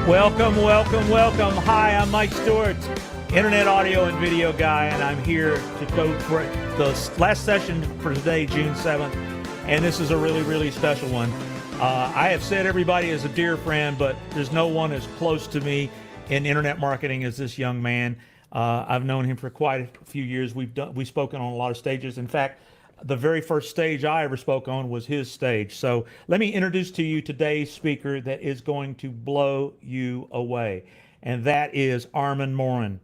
Welcome, welcome, welcome. Hi, I'm Mike Stewart, Internet Audio and Video Guy, and I'm here to go for the last session for today, June 7th, and this is a really, really special one. I have said everybody is a dear friend, but there's no one as close to me in internet marketing as this young man. I've known him for quite a few years. We've spoken on a lot of stages. In fact, the very first stage I ever spoke on was his stage. So let me introduce to you today's speaker that is going to blow you away, and that is Armand Morin.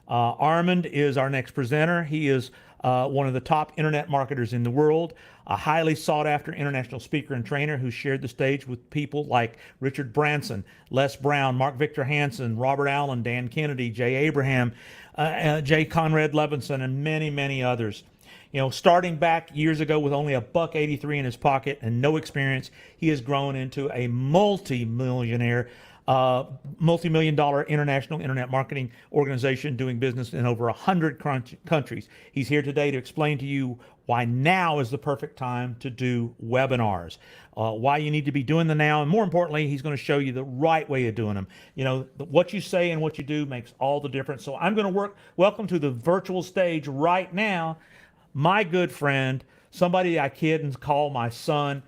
Armand is our next presenter. He is one of the top internet marketers in the world, a highly sought after international speaker and trainer who shared the stage with people like Richard Branson, Les Brown, Mark Victor Hansen, Robert Allen, Dan Kennedy, Jay Abraham, J. Conrad Levinson, and many, many others. You know, starting back years ago with only $1.83 in his pocket and no experience, he has grown into a multi-million dollar international internet marketing organization doing business in over 100 countries. He's here today to explain to you why now is the perfect time to do webinars, why you need to be doing them now, and more importantly, he's going to show you the right way of doing them. You know, what you say and what you do makes all the difference. So I'm going to welcome to the virtual stage right now my good friend, somebody I kid and call my son,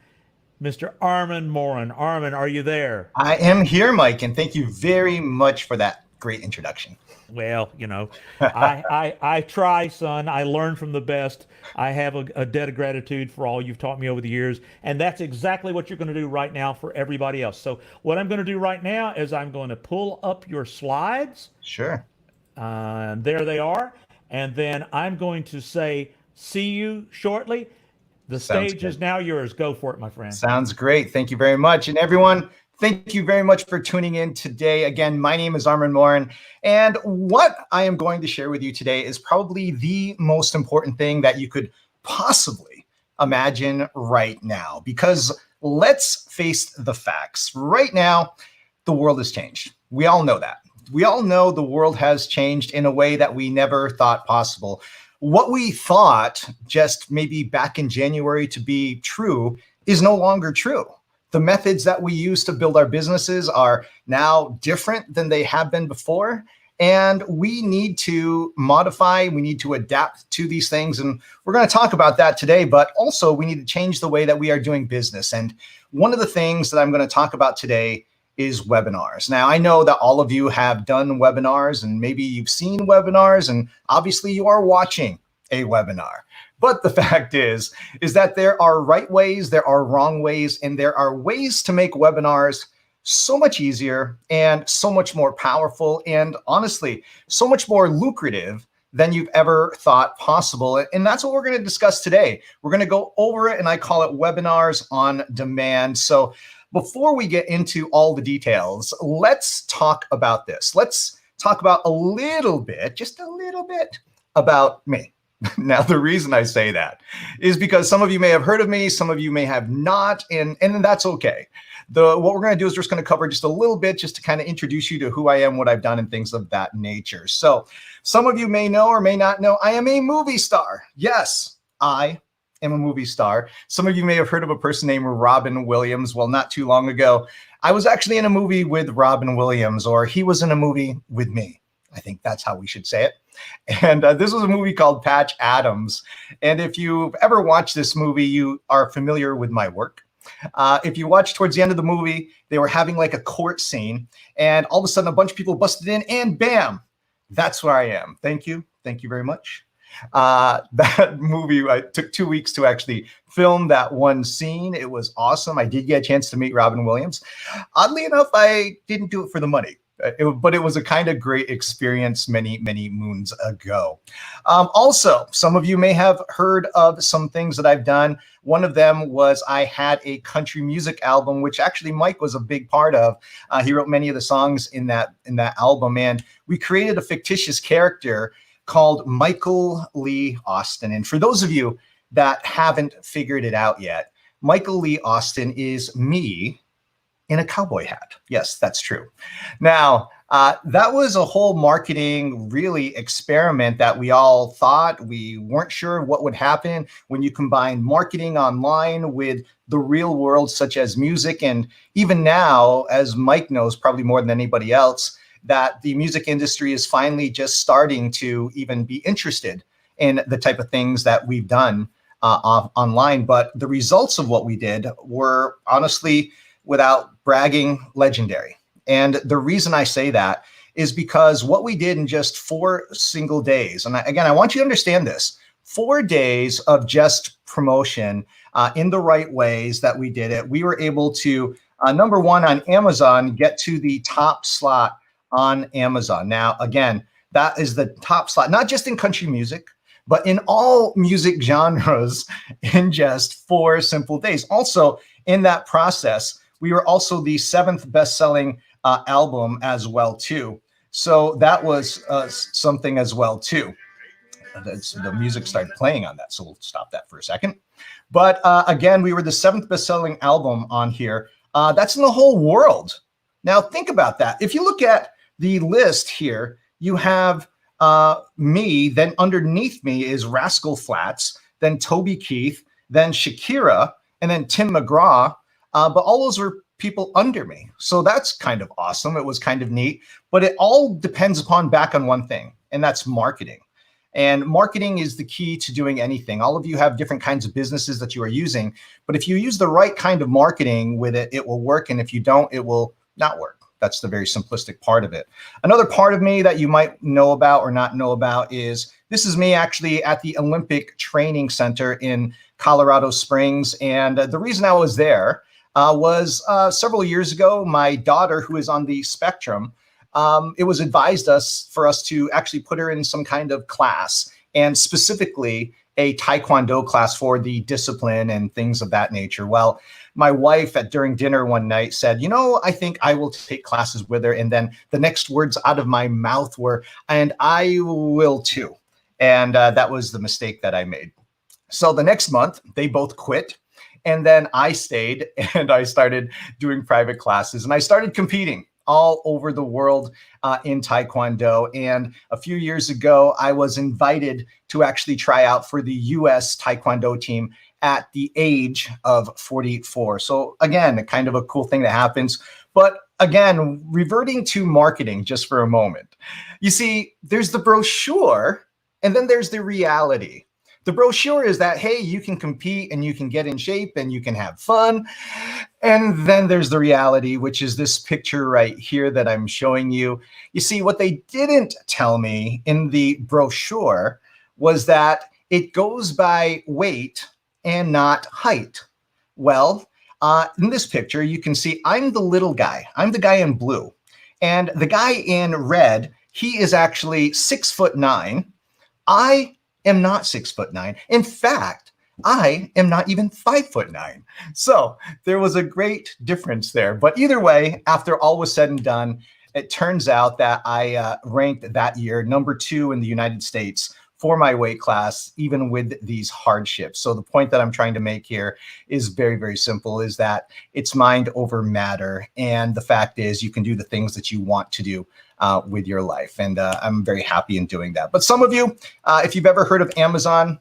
Mr. Armand Morin. Armand, are you there? I am here, Mike, and thank you very much for that great introduction. Well, you know, I try, son. I learn from the best. I have a debt of gratitude for all you've taught me over the years, and that's exactly what you're going to do right now for everybody else. So what I'm going to do right now is I'm going to pull up your slides. Sure. There they are. And then I'm going to say, see you shortly. The stage is now yours. Go for it, my friend. Sounds great. Thank you very much. And everyone, thank you very much for tuning in today. Again, my name is Armand Morin, and what I am going to share with you today is probably the most important thing that you could possibly imagine right now, because let's face the facts. Right now, the world has changed. We all know that. We all know the world has changed in a way that we never thought possible. What we thought just maybe back in January to be true is no longer true. The methods that we use to build our businesses are now different than they have been before. And we need to modify, we need to adapt to these things. And we're going to talk about that today, but also we need to change the way that we are doing business. And one of the things that I'm going to talk about today is webinars. Now, I know that all of you have done webinars, and maybe you've seen webinars, and obviously you are watching a webinar. But the fact is that there are right ways, there are wrong ways, and there are ways to make webinars so much easier and so much more powerful, and honestly, so much more lucrative than you've ever thought possible. And that's what we're going to discuss today. We're going to go over it, and I call it webinars on demand. So before we get into all the details, let's talk about this. Let's talk about a little bit, just a little bit about me. Now, the reason I say that is because some of you may have heard of me, some of you may have not, and that's okay. What we're going to do is we're just going to cover just a little bit just to kind of introduce you to who I am, what I've done, and things of that nature. So some of you may know or may not know, I am a movie star. Yes, I am a movie star. Some of you may have heard of a person named Robin Williams. Well, not too long ago, I was actually in a movie with Robin Williams, or he was in a movie with me. I think that's how we should say it. And this was a movie called Patch Adams. And if you've ever watched this movie, you are familiar with my work. If you watch towards the end of the movie, they were having like a court scene, and all of a sudden a bunch of people busted in, and bam, that's where I am. Thank you. Thank you very much. That movie, I took 2 weeks to actually film that one scene. It was awesome. I did get a chance to meet Robin Williams. Oddly enough, I didn't do it for the money. But it was a kind of great experience many, many moons ago. Also, some of you may have heard of some things that I've done. One of them was I had a country music album, which actually Mike was a big part of. He wrote many of the songs in that album, and we created a fictitious character called Michael Lee Austin. And for those of you that haven't figured it out yet, Michael Lee Austin is me in a cowboy hat. Yes, that's true. Now, that was a whole marketing really experiment that we all thought. We weren't sure what would happen when you combine marketing online with the real world, such as music. And even now, as Mike knows probably more than anybody else, that the music industry is finally just starting to even be interested in the type of things that we've done online. But the results of what we did were honestly, without bragging, legendary. And the reason I say that is because what we did in just 4 single days, and again, I want you to understand this, 4 days of just promotion in the right ways that we did it, we were able to, number one, on Amazon, get to the top slot on Amazon. Now, again, that is the top slot, not just in country music, but in all music genres in just 4 simple days. Also, in that process, we were also the 7th best-selling album as well, too. So that was something as well, too. The music started playing on that, so we'll stop that for a second. But again, we were the 7th best-selling album on here. That's in the whole world. Now, think about that. If you look at the list here, you have me, then underneath me is Rascal Flatts, then Toby Keith, then Shakira, and then Tim McGraw. But all those were people under me. So that's kind of awesome. It was kind of neat, but it all depends upon back on one thing, and that's marketing. And marketing is the key to doing anything. All of you have different kinds of businesses that you are using, but if you use the right kind of marketing with it, it will work. And if you don't, it will not work. That's the very simplistic part of it. Another part of me that you might know about or not know about is this is me actually at the Olympic Training Center in Colorado Springs. And the reason I was there was several years ago, my daughter, who is on the spectrum, it was advised for us to actually put her in some kind of class, and specifically a Taekwondo class for the discipline and things of that nature. Well, my wife during dinner one night said, you know, I think I will take classes with her. And then the next words out of my mouth were, and I will too. And that was the mistake that I made. So the next month, they both quit. And then I stayed and I started doing private classes, and I started competing all over the world in Taekwondo. And a few years ago, I was invited to actually try out for the US Taekwondo team at the age of 44. So again, kind of a cool thing that happens. But again, reverting to marketing just for a moment. You see, there's the brochure and then there's the reality. The brochure is that, hey, you can compete and you can get in shape and you can have fun. And then there's the reality, which is this picture right here that I'm showing you. You see, what they didn't tell me in the brochure was that it goes by weight and not height. Well, in this picture, you can see I'm the little guy. I'm the guy in blue. And the guy in red, he is actually 6'9". I am not 6'9". In fact, I am not even 5'9". So there was a great difference there. But either way, after all was said and done, it turns out that I ranked that year #2 in the United States for my weight class, even with these hardships. So the point that I'm trying to make here is very, very simple, is that it's mind over matter. And the fact is you can do the things that you want to do with your life. And I'm very happy in doing that. But some of you, if you've ever heard of Amazon,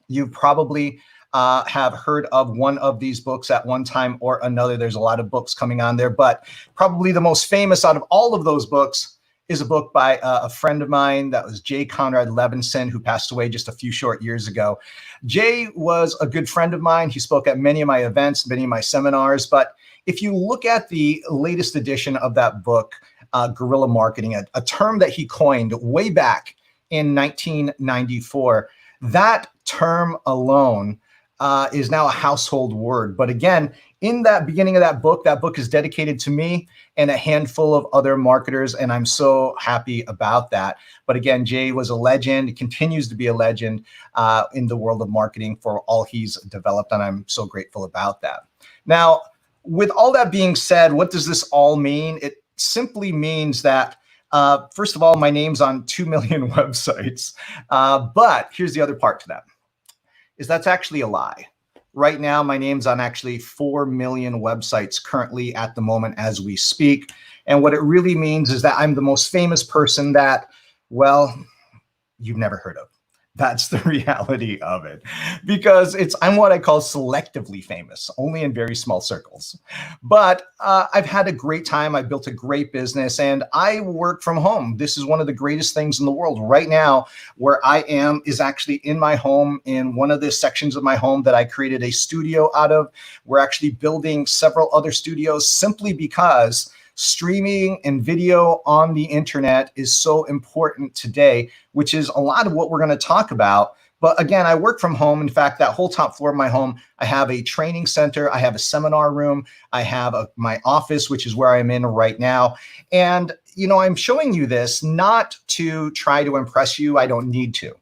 you probably have heard of one of these books at one time or another. There's a lot of books coming on there, but probably the most famous out of all of those books is a book by a friend of mine. That was J. Conrad Levinson, who passed away just a few short years ago. Jay was a good friend of mine. He spoke at many of my events, many of my seminars. But if you look at the latest edition of that book, Guerrilla Marketing, a term that he coined way back in 1994, that term alone is now a household word. But again, in that beginning of that book is dedicated to me and a handful of other marketers, and I'm so happy about that. But again, Jay was a legend. He continues to be a legend in the world of marketing for all he's developed, and I'm so grateful about that. Now, with all that being said, what does this all mean? It simply means that, first of all, my name's on 2 million websites. But here's the other part to that, is that's actually a lie. Right now, my name's on actually 4 million websites currently at the moment as we speak. And what it really means is that I'm the most famous person that, well, you've never heard of. That's the reality of it, because I'm what I call selectively famous, only in very small circles. But I've had a great time. I built a great business and I work from home. This is one of the greatest things in the world. Right now, where I am is actually in my home, in one of the sections of my home that I created a studio out of. We're actually building several other studios simply because streaming and video on the internet is so important today, which is a lot of what we're going to talk about. But again, I work from home. In fact, that whole top floor of my home, I have a training center. I have a seminar room. I have my office, which is where I'm in right now. And, I'm showing you this not to try to impress you. I don't need to.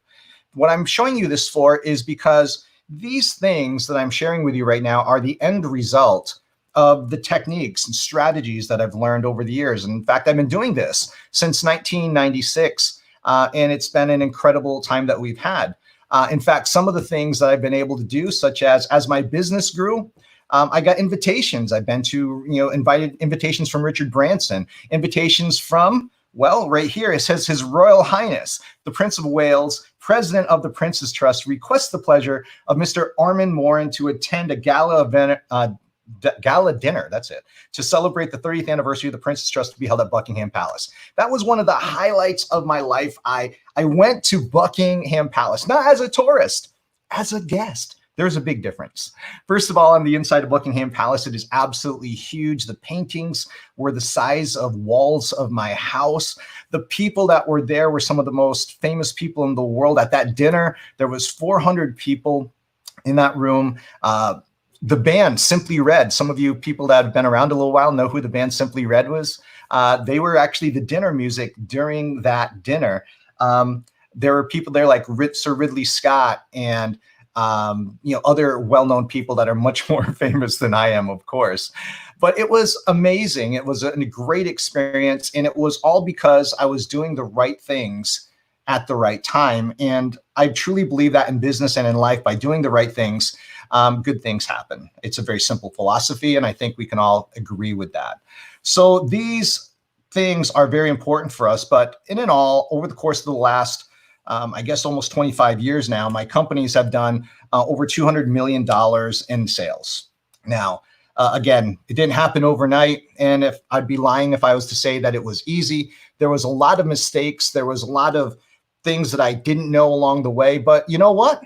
What I'm showing you this for is because these things that I'm sharing with you right now are the end result of the techniques and strategies that I've learned over the years. And in fact, I've been doing this since 1996, and it's been an incredible time that we've had. In fact, some of the things that I've been able to do, such as my business grew, I got invitations. I've been to, invited invitations from Richard Branson, invitations from, well, right here, it says His Royal Highness, the Prince of Wales, President of the Prince's Trust, requests the pleasure of Mr. Armand Morin to attend a gala dinner, that's it, to celebrate the 30th anniversary of the Prince's Trust to be held at Buckingham Palace. That was one of the highlights of my life. I went to Buckingham Palace, not as a tourist, as a guest. There's a big difference. First of all, on the inside of Buckingham Palace, it is absolutely huge. The paintings were the size of walls of my house. The people that were there were some of the most famous people in the world. At that dinner, there was 400 people in that room. The band Simply Red, some of you people that have been around a little while know who the band Simply Red was. They were actually the dinner music during that dinner. There were people there like Sir Ridley Scott and other well-known people that are much more famous than I am, of course. But it was amazing. It was a great experience, and it was all because I was doing the right things at the right time. And I truly believe that in business and in life, by doing the right things, good things happen. It's a very simple philosophy, and I think we can all agree with that. So these things are very important for us, but in all, over the course of the last, I guess almost 25 years now, my companies have done over $200 million in sales. Now, again, it didn't happen overnight, and if I'd be lying if I was to say that it was easy. There was a lot of mistakes. There was a lot of things that I didn't know along the way, but you know what?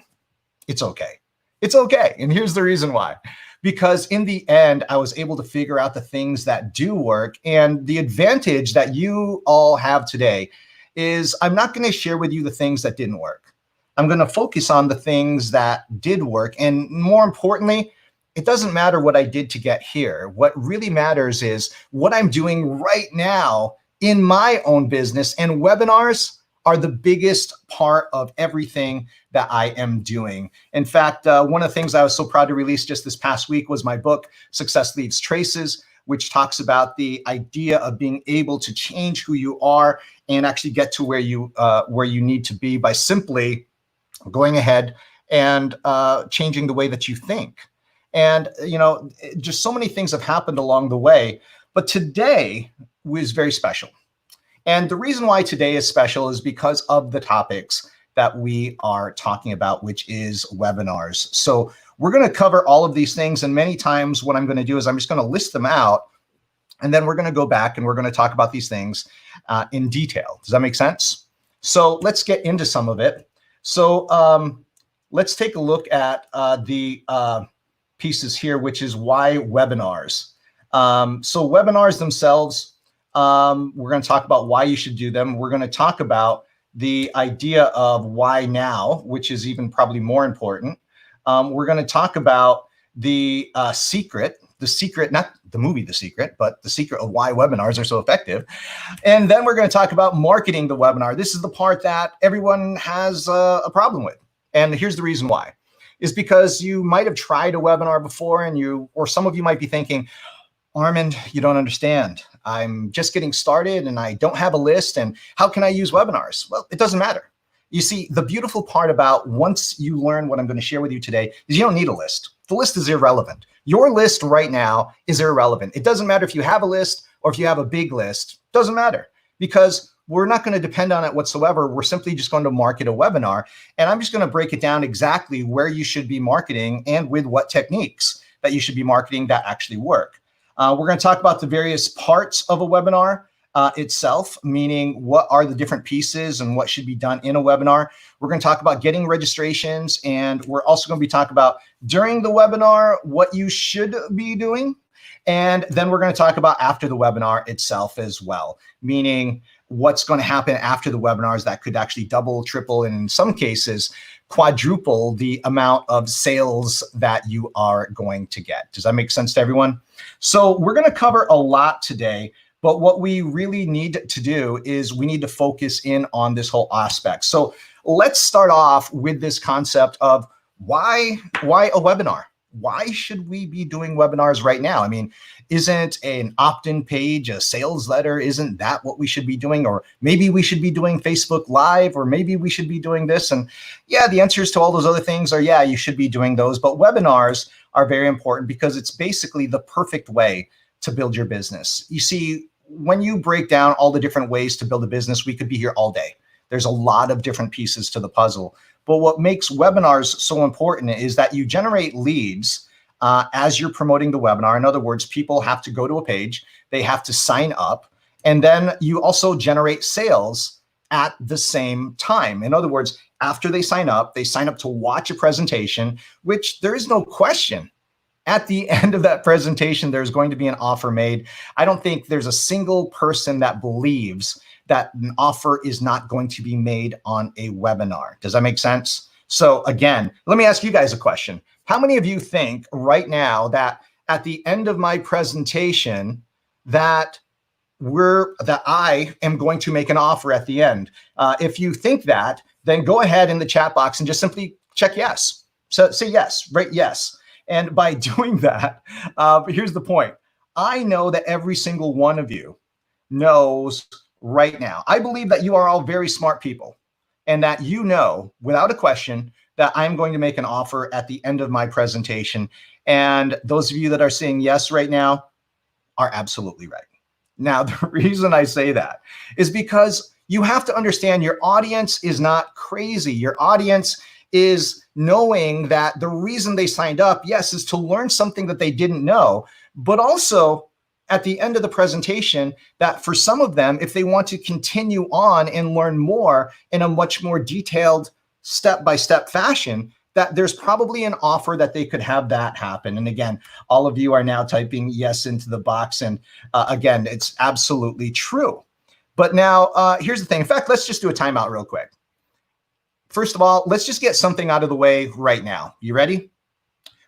It's okay. It's okay. And here's the reason why. Because in the end, I was able to figure out the things that do work. And the advantage that you all have today is I'm not going to share with you the things that didn't work. I'm going to focus on the things that did work. And more importantly, it doesn't matter what I did to get here. What really matters is what I'm doing right now in my own business. And webinars are the biggest part of everything that I am doing. In fact, one of the things I was so proud to release just this past week was my book, Success Leaves Traces, which talks about the idea of being able to change who you are and actually get to where you need to be by simply going ahead and changing the way that you think. And, just so many things have happened along the way, but today was very special. And the reason why today is special is because of the topics that we are talking about, which is webinars. So we're going to cover all of these things. And many times what I'm going to do is I'm just going to list them out, and then we're going to go back and we're going to talk about these things in detail. Does that make sense? So let's get into some of it. So let's take a look at the pieces here, which is why webinars. So webinars themselves, we're going to talk about why you should do them. We're going to talk about the idea of why now, which is even probably more important. We're going to talk about the secret, not the movie The Secret, but the secret of why webinars are so effective. And then we're going to talk about marketing the webinar. This is the part that everyone has a problem with. And here's the reason why. Is because you might have tried a webinar before, and or some of you might be thinking, Armand, you don't understand. I'm just getting started and I don't have a list. And how can I use webinars? Well, it doesn't matter. You see, the beautiful part about once you learn what I'm going to share with you today is you don't need a list. The list is irrelevant. Your list right now is irrelevant. It doesn't matter if you have a list or if you have a big list. Doesn't matter, because we're not going to depend on it whatsoever. We're simply just going to market a webinar. And I'm just going to break it down exactly where you should be marketing and with what techniques that you should be marketing that actually work. We're going to talk about the various parts of a webinar itself, meaning what are the different pieces and what should be done in a webinar. We're going to talk about getting registrations, and we're also going to be talking about during the webinar what you should be doing. And then we're going to talk about after the webinar itself as well, meaning what's going to happen after the webinars that could actually double, triple, and in some cases, quadruple the amount of sales that you are going to get. Does that make sense to everyone? So we're going to cover a lot today, but what we really need to do is we need to focus in on this whole aspect. So let's start off with this concept of why a webinar? Why should we be doing webinars right now? I mean, isn't an opt-in page, a sales letter, isn't that what we should be doing? Or maybe we should be doing Facebook Live, or maybe we should be doing this. And yeah, the answers to all those other things are, yeah, you should be doing those. But webinars are very important because it's basically the perfect way to build your business. You see, when you break down all the different ways to build a business, we could be here all day. There's a lot of different pieces to the puzzle. But what makes webinars so important is that you generate leads as you're promoting the webinar. In other words, people have to go to a page, they have to sign up, and then you also generate sales at the same time. In other words, after they sign up to watch a presentation, which there is no question. At the end of that presentation, there's going to be an offer made. I don't think there's a single person that believes that an offer is not going to be made on a webinar. Does that make sense? So again, let me ask you guys a question. How many of you think right now that at the end of my presentation that I am going to make an offer at the end? If you think that, then go ahead in the chat box and just simply check yes. So say yes, right? Yes. And by doing that, here's the point. I know that every single one of you knows right now. I believe that you are all very smart people, and that you know without a question that I'm going to make an offer at the end of my presentation. And those of you that are saying yes right now are absolutely right. Now, the reason I say that is because you have to understand your audience is not crazy. Your audience is knowing that the reason they signed up, yes, is to learn something that they didn't know, but also at the end of the presentation, that for some of them, if they want to continue on and learn more in a much more detailed step-by-step fashion, that there's probably an offer that they could have that happen. And again, all of you are now typing yes into the box. And again, it's absolutely true. But now here's the thing. In fact, let's just do a timeout real quick. First of all, let's just get something out of the way right now. You ready?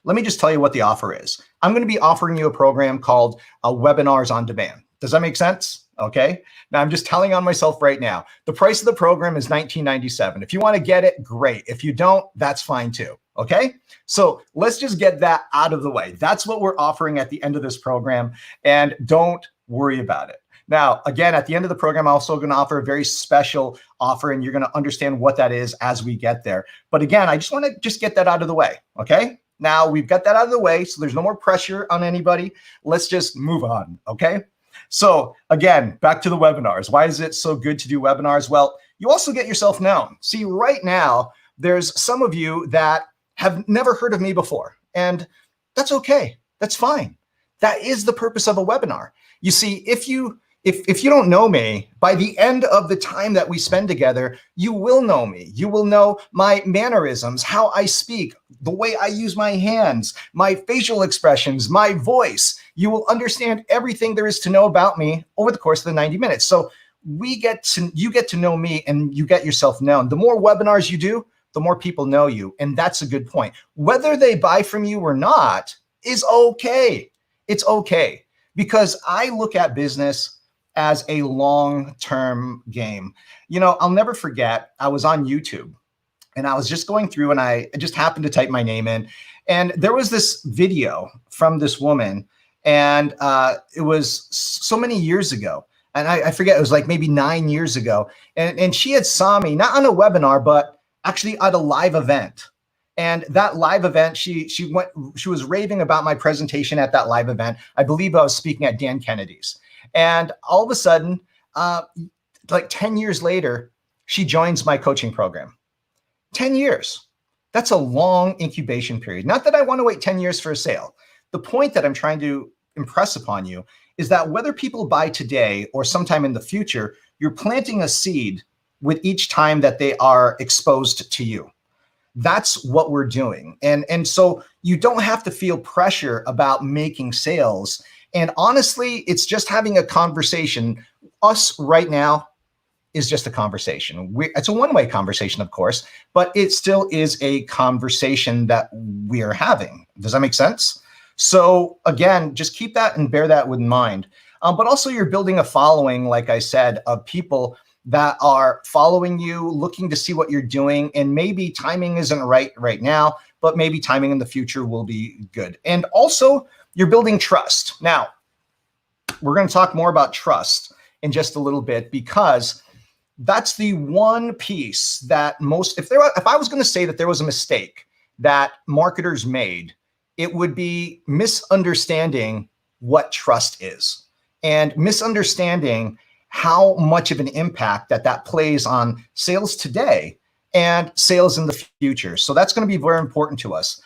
Let me just tell you what the offer is. I'm going to be offering you a program called Webinars on Demand. Does that make sense? Okay. Now I'm just telling on myself right now. The price of the program is $19.97. If you want to get it, great. If you don't, that's fine too. Okay. So let's just get that out of the way. That's what we're offering at the end of this program, and don't worry about it. Now, again, at the end of the program, I'm also going to offer a very special offer, and you're going to understand what that is as we get there. But again, I just want to just get that out of the way. Okay. Now we've got that out of the way, so there's no more pressure on anybody. Let's just move on, okay? So again, back to the webinars. Why is it so good to do webinars? Well, you also get yourself known. See, right now, there's some of you that have never heard of me before, and that's okay. That's fine. That is the purpose of a webinar. You see, if you don't know me, by the end of the time that we spend together, you will know me. You will know my mannerisms, how I speak, the way I use my hands, my facial expressions, my voice. You will understand everything there is to know about me over the course of the 90 minutes. So you get to know me, and you get yourself known. The more webinars you do, the more people know you. And that's a good point. Whether they buy from you or not is okay. It's okay, because I look at business as a long-term game. You know, I'll never forget, I was on YouTube and I was just going through, and I just happened to type my name in, and there was this video from this woman, and it was so many years ago. And I forget, it was like maybe 9 years ago. And she had saw me, not on a webinar, but actually at a live event. And that live event, she was raving about my presentation at that live event. I believe I was speaking at Dan Kennedy's. And all of a sudden, like 10 years later, she joins my coaching program. 10 years. That's a long incubation period. Not that I want to wait 10 years for a sale. The point that I'm trying to impress upon you is that whether people buy today or sometime in the future, you're planting a seed with each time that they are exposed to you. That's what we're doing. And so you don't have to feel pressure about making sales. And honestly, it's just having a conversation. Us right now is just a conversation. It's a one-way conversation, of course, but it still is a conversation that we are having. Does that make sense? So again, just keep that and bear that in mind. But also you're building a following, like I said, of people that are following you, looking to see what you're doing. And maybe timing isn't right now, but maybe timing in the future will be good. And also you're building trust. Now, we're going to talk more about trust in just a little bit, because that's the one piece that if I was going to say that there was a mistake that marketers made, it would be misunderstanding what trust is and misunderstanding how much of an impact that plays on sales today and sales in the future. So that's going to be very important to us.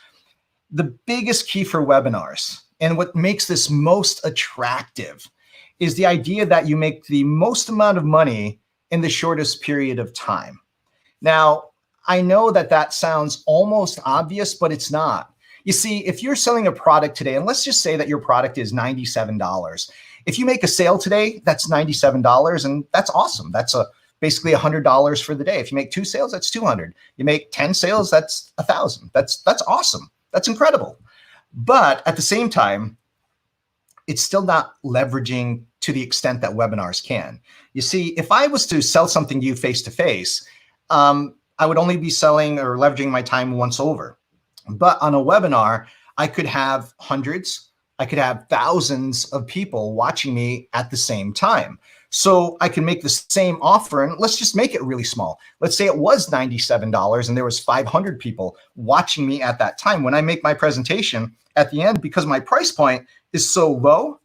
The biggest key for webinars and what makes this most attractive is the idea that you make the most amount of money in the shortest period of time. Now, I know that sounds almost obvious, but it's not. You see, if you're selling a product today, and let's just say that your product is $97. If you make a sale today, that's $97, and that's awesome. That's basically $100 for the day. If you make 2 sales, that's $200. You make 10 sales, that's $1,000. That's awesome. That's incredible. But at the same time, it's still not leveraging to the extent that webinars can. You see, if I was to sell something to you face-to-face, I would only be selling or leveraging my time once over. But on a webinar, I could have hundreds, I could have thousands of people watching me at the same time. So I can make the same offer, and let's just make it really small. Let's say it was $97 and there was 500 people watching me at that time. When I make my presentation at the end, because my price point is so low,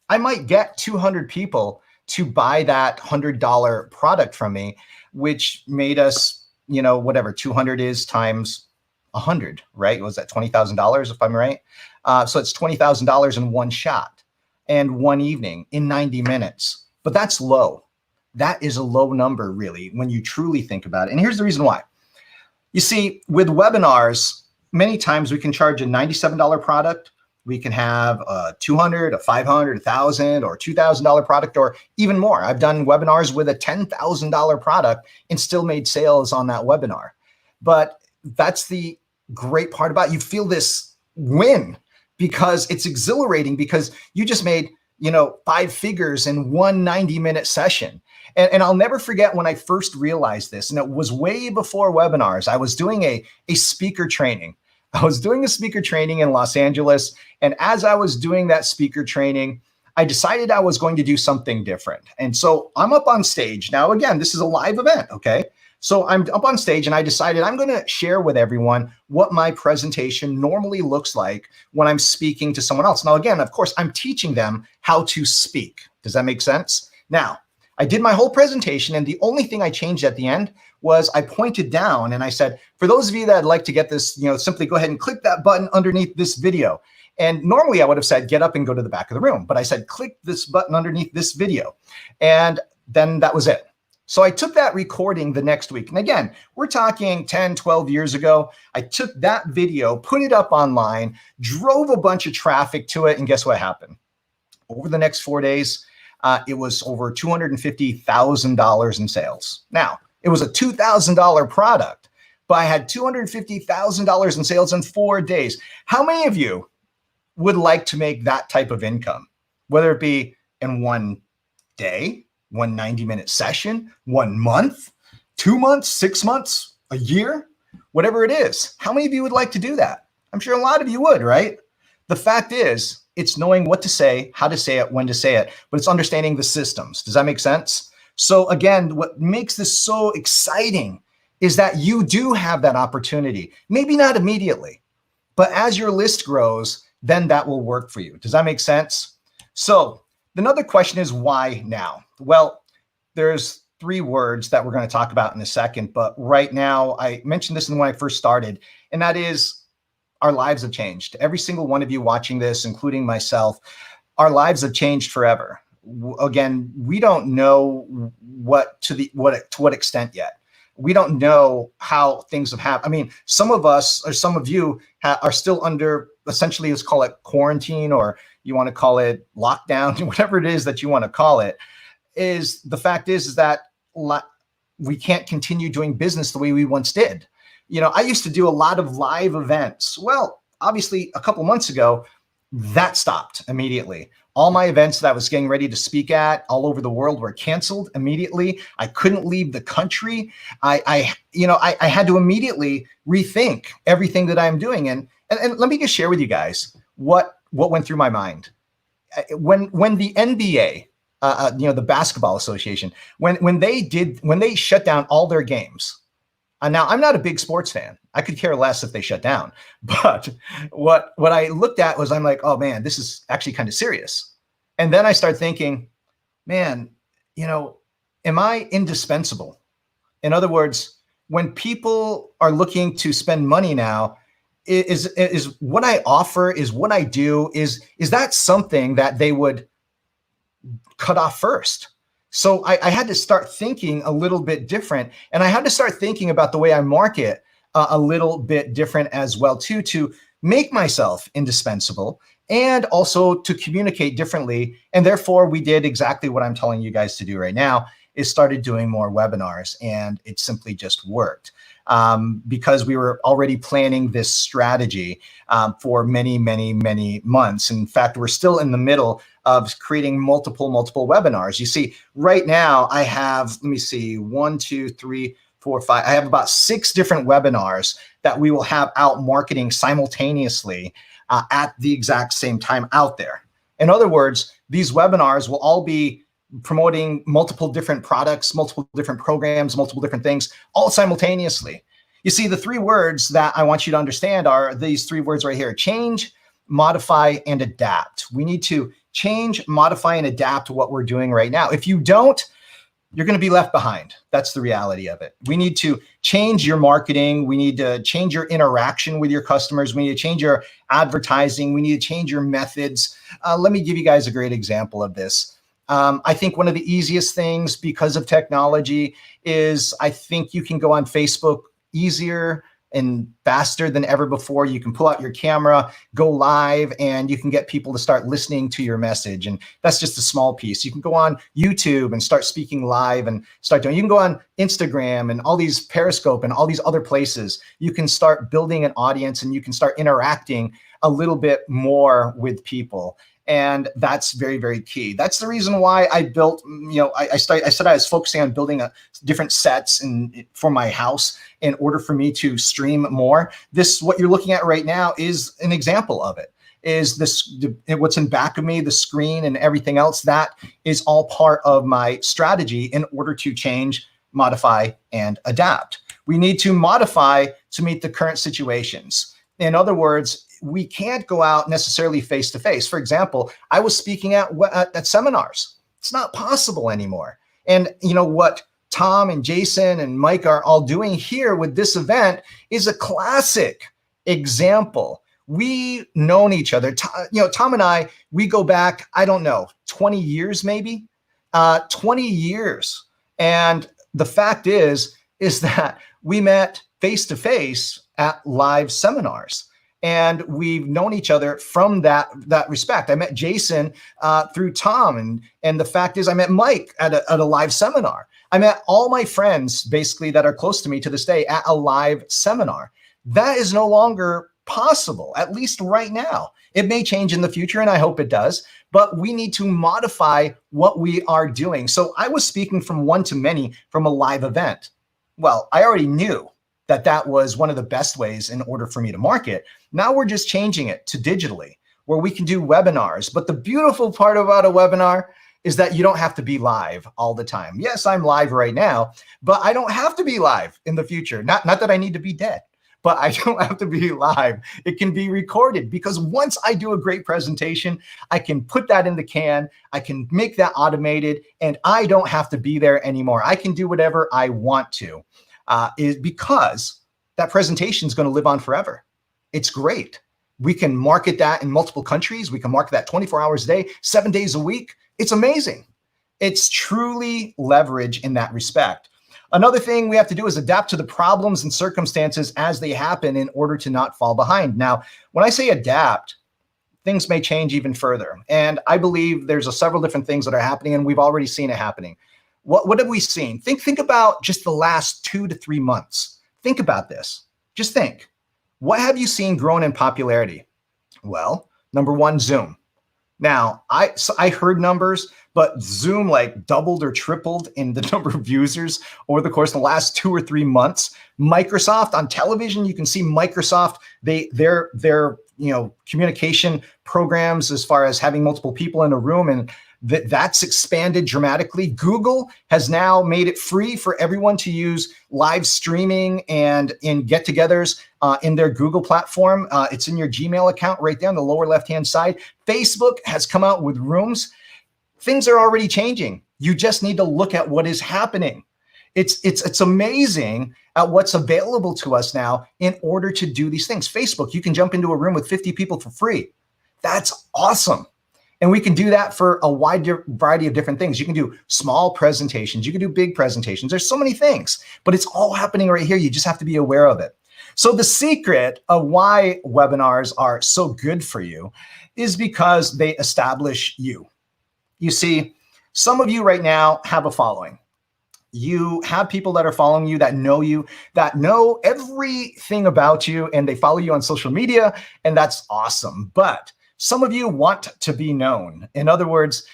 I might get 200 people to buy that $100 product from me, which made us, whatever 200 is times 100, right? Was that $20,000 if I'm right? So it's $20,000 in one shot and one evening in 90 minutes. But that's low. That is a low number, really, when you truly think about it. And here's the reason why. You see, with webinars, many times we can charge a $97 product. We can have a $200, a $500, $1,000, or $2,000 product, or even more. I've done webinars with a $10,000 product and still made sales on that webinar. But that's the great part about it. You feel this win because it's exhilarating, because you just made 5 figures in one 90-minute session. And I'll never forget when I first realized this, and it was way before webinars. I was doing a speaker training. I was doing a speaker training in Los Angeles. And as I was doing that speaker training, I decided I was going to do something different. And so I'm up on stage. Now, again, this is a live event, okay? So I'm up on stage and I decided I'm going to share with everyone what my presentation normally looks like when I'm speaking to someone else. Now, again, of course, I'm teaching them how to speak. Does that make sense? Now, I did my whole presentation, and the only thing I changed at the end was I pointed down and I said, for those of you that would like to get this, simply go ahead and click that button underneath this video. And normally I would have said, get up and go to the back of the room. But I said, click this button underneath this video. And then that was it. So I took that recording the next week. And again, we're talking 10, 12 years ago. I took that video, put it up online, drove a bunch of traffic to it. And guess what happened? Over the next 4 days, it was over $250,000 in sales. Now, it was a $2,000 product, but I had $250,000 in sales in 4 days. How many of you would like to make that type of income, whether it be in one day, one 90-minute session, 1 month, 2 months, 6 months, a year, whatever it is? How many of you would like to do that? I'm sure a lot of you would, right? The fact is, it's knowing what to say, how to say it, when to say it, but it's understanding the systems. Does that make sense? So again, what makes this so exciting is that you do have that opportunity. Maybe not immediately, but as your list grows, then that will work for you. Does that make sense? So another question is, why now? Well, there's 3 words that we're going to talk about in a second, but right now, I mentioned this when I first started, and that is our lives have changed. Every single one of you watching this, including myself, our lives have changed forever. Again, we don't know to what extent yet. We don't know how things have happened. I mean, some of us or some of you are still under, essentially, let's call it quarantine, or you want to call it lockdown, whatever it is that you want to call it. Is the fact is that we can't continue doing business the way we once did. You know, I used to do a lot of live events. Well, obviously, a couple months ago, that stopped immediately. All my events that I was getting ready to speak at all over the world were canceled immediately. I couldn't leave the country. I had to immediately rethink everything that I'm doing. And let me just share with you guys what went through my mind. When the NBA, the Basketball Association, when they shut down all their games. Now, I'm not a big sports fan. I could care less if they shut down. But what I looked at was, I'm like, oh man, this is actually kind of serious. And then I start thinking, man, am I indispensable? In other words, when people are looking to spend money now, is what I offer, is what I do, is that something that they would cut off first? So I had to start thinking a little bit different, and I had to start thinking about the way I market a little bit different as well too, to make myself indispensable and also to communicate differently. And therefore, we did exactly what I'm telling you guys to do right now, is started doing more webinars, and it simply just worked. Because we were already planning this strategy for many, many, many months. In fact, we're still in the middle of creating multiple webinars. You see, right now I have, let me see, 1, 2, 3, 4, 5. I have about 6 different webinars that we will have out marketing simultaneously at the exact same time out there. In other words, these webinars will all be promoting multiple different products, multiple different programs, multiple different things, all simultaneously. You see, the 3 words that I want you to understand are these 3 words right here: change, modify, and adapt. We need to change, modify, and adapt to what we're doing right now. If you don't, you're going to be left behind. That's the reality of it. We need to change your marketing. We need to change your interaction with your customers. We need to change your advertising. We need to change your methods. Let me give you guys a great example of this. I think one of the easiest things, because of technology, is I think you can go on Facebook easier and faster than ever before. You can pull out your camera, go live, and you can get people to start listening to your message. And that's just a small piece. You can go on YouTube and start speaking live and start doing. You can go on Instagram and all these Periscope and all these other places. You can start building an audience, and you can start interacting a little bit more with people. And that's very, very key. That's the reason why I built, I said I was focusing on building different sets for my house in order for me to stream more. This, what you're looking at right now, is an example of it. Is this what's in back of me, the screen and everything else? That is all part of my strategy in order to change, modify, and adapt. We need to modify to meet the current situations. In other words, we can't go out necessarily face to face. For example, I was speaking at seminars. It's not possible anymore. And what Tom and Jason and Mike are all doing here with this event is a classic example. We've known each other. Tom and I, we go back, I don't know, 20 years maybe, 20 years. And the fact is that we met face to face at live seminars. And we've known each other from that respect. I met Jason through Tom, and the fact is I met Mike at a live seminar. I met all my friends basically that are close to me to this day at a live seminar. That is no longer possible, at least right now. It may change in the future, and I hope it does, but we need to modify what we are doing. So I was speaking from one to many from a live event. Well, I already knew that was one of the best ways in order for me to market. Now we're just changing it to digitally, where we can do webinars. But the beautiful part about a webinar is that you don't have to be live all the time. Yes, I'm live right now, but I don't have to be live in the future. Not that I need to be dead, but I don't have to be live. It can be recorded, because once I do a great presentation, I can put that in the can, I can make that automated, and I don't have to be there anymore. I can do whatever I want to, is because that presentation is going to live on forever. It's great. We can market that in multiple countries. We can market that 24 hours a day, 7 days a week. It's amazing. It's truly leverage in that respect. Another thing we have to do is adapt to the problems and circumstances as they happen in order to not fall behind. Now, when I say adapt, things may change even further. And I believe there's several different things that are happening, and we've already seen it happening. What have we seen? Think about just the last 2 to 3 months. Think about this. Just think. What have you seen grown in popularity? Well, number one, Zoom. Now, I heard numbers, but Zoom like doubled or tripled in the number of users over the course of the last 2 or 3 months. Microsoft on television, you can see Microsoft, their communication programs as far as having multiple people in a room, and that's expanded dramatically. Google has now made it free for everyone to use live streaming and in get-togethers in their Google platform. It's in your Gmail account right there on the lower left-hand side. Facebook has come out with rooms. Things are already changing. You just need to look at what is happening. It's amazing at what's available to us now in order to do these things. Facebook, you can jump into a room with 50 people for free. That's awesome. And we can do that for a wide variety of different things. You can do small presentations. You can do big presentations. There's so many things, but it's all happening right here. You just have to be aware of it. So the secret of why webinars are so good for you is because they establish you. You see, some of you right now have a following. You have people that are following you, that know everything about you, and they follow you on social media, and that's awesome. But some of you want to be known. In other words,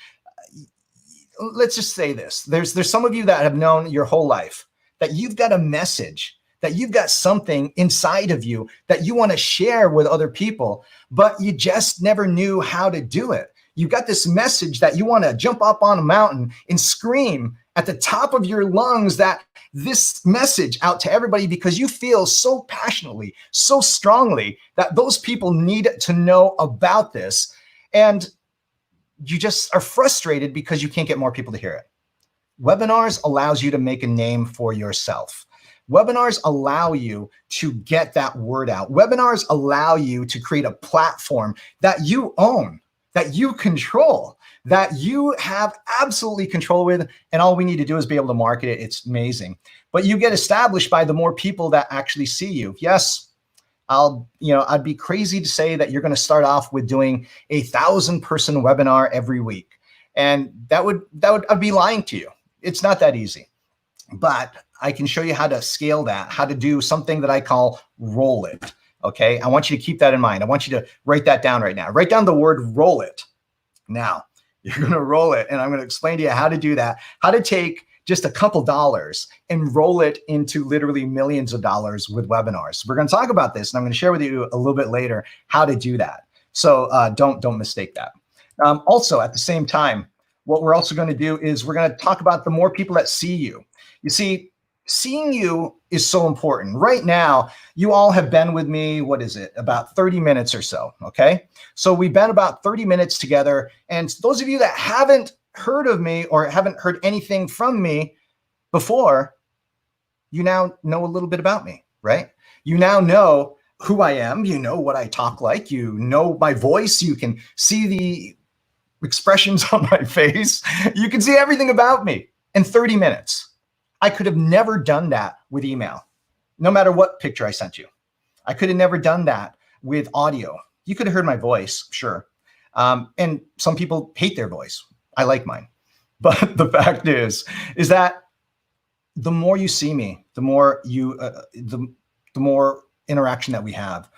let's just say this. There's some of you that have known your whole life that you've got a message, that you've got something inside of you that you want to share with other people, but you just never knew how to do it. You've got this message that you want to jump up on a mountain and scream at the top of your lungs this message out to everybody, because you feel so passionately, so strongly that those people need to know about this. And you just are frustrated because you can't get more people to hear it. Webinars allows you to make a name for yourself. Webinars allow you to get that word out. Webinars allow you to create a platform that you own, that you control, that you have absolutely control with, and all we need to do is be able to market it. It's amazing. But you get established by the more people that actually see you. Yes, I'd be crazy to say that you're going to start off with doing a 1,000-person webinar every week. And I'd be lying to you. It's not that easy. But I can show you how to scale that, how to do something that I call roll it. Okay, I want you to keep that in mind. I want you to write that down right now. Write down the word roll it. Now, you're going to roll it, and I'm going to explain to you how to do that, how to take just a couple dollars and roll it into literally millions of dollars with webinars. We're going to talk about this, and I'm going to share with you a little bit later how to do that. So don't mistake that. Also, at the same time, what we're also going to do is we're going to talk about the more people that see you. You see, seeing you is so important. Right now, you all have been with me, what is it, about 30 minutes or so, okay? So we've been about 30 minutes together, and those of you that haven't heard of me or haven't heard anything from me before, you now know a little bit about me, right? You now know who I am, you know what I talk like, you know my voice, you can see the expressions on my face, you can see everything about me in 30 minutes. I could have never done that with email, no matter what picture I sent you. I could have never done that with audio. You could have heard my voice, sure. And some people hate their voice. I like mine. But the fact is that the more you see me, the more the more interaction that we have,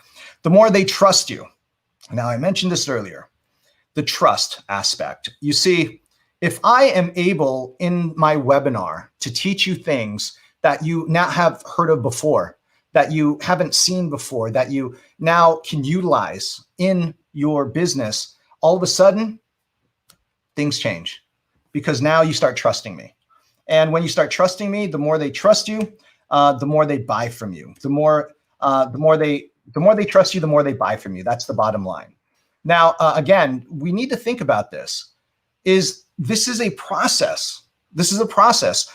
the more they trust you. Now, I mentioned this earlier, the trust aspect. You see, if I am able in my webinar to teach you things that you now have heard of before, that you haven't seen before, that you now can utilize in your business, all of a sudden, things change. because now you start trusting me. And when you start trusting me, the more they trust you, the more they buy from you. The more they trust you, the more they buy from you. That's the bottom line. Now, again, we need to think about this. This is a process. This is a process.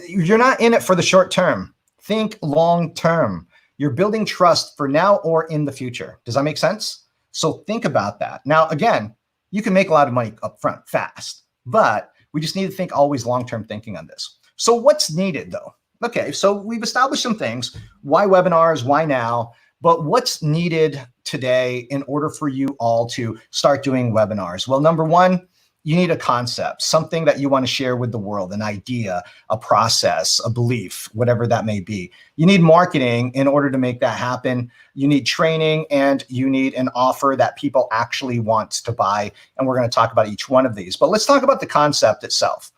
You're not in it for the short term. Think long term. You're building trust for now or in the future. Does that make sense? So think about that. Now, again, you can make a lot of money up front fast, but we just need to think always long-term thinking on this. So what's needed though? Okay, so we've established some things. Why webinars? Why now? But what's needed today in order for you all to start doing webinars? Well, number one, you need a concept, something that you want to share with the world, an idea, a process, a belief, whatever that may be. You need marketing in order to make that happen. You need training, and you need an offer that people actually want to buy. And we're going to talk about each one of these. But let's talk about the concept itself.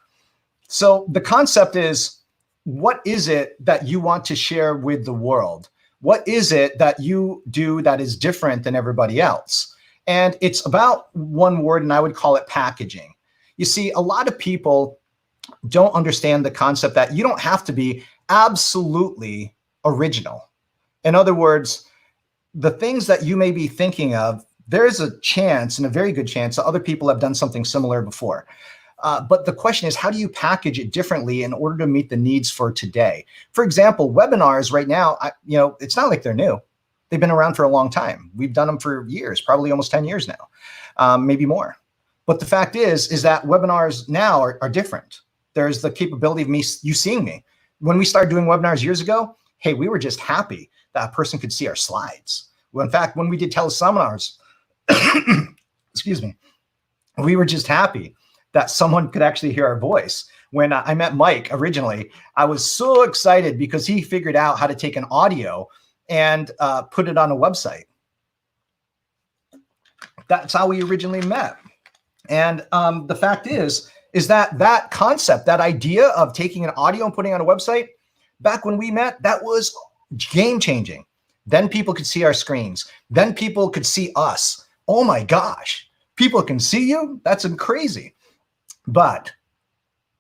So the concept is, what is it that you want to share with the world? What is it that you do that is different than everybody else? And it's about one word, and I would call it packaging. You see, a lot of people don't understand the concept that you don't have to be absolutely original. In other words, the things that you may be thinking of, there's a chance, and a very good chance, that other people have done something similar before. But the question is, how do you package it differently in order to meet the needs for today? For example, webinars right now, it's not like they're new. They've been around for a long time. We've done them for years, probably almost 10 years now, maybe more. But the fact is that webinars now are different. There's the capability of you seeing me. When we started doing webinars years ago, hey, we were just happy that a person could see our slides. Well, in fact, when we did teleseminars, excuse me, we were just happy that someone could actually hear our voice. When I met Mike originally, I was so excited because he figured out how to take an audio and put it on a website. That's how we originally met. And the fact is that concept, that idea of taking an audio and putting it on a website, back when we met, that was game changing. Then people could see our screens. Then people could see us. Oh my gosh, people can see you? That's crazy. But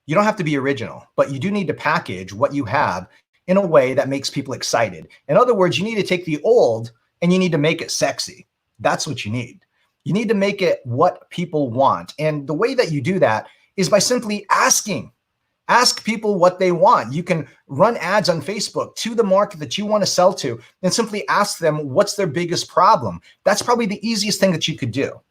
you don't have to be original, but you do need to package what you have in a way that makes people excited. In other words, you need to take the old and you need to make it sexy. That's what you need. You need to make it what people want. And the way that you do that is by simply asking. Ask people what they want. You can run ads on Facebook to the market that you want to sell to and simply ask them what's their biggest problem. That's probably the easiest thing that you could do.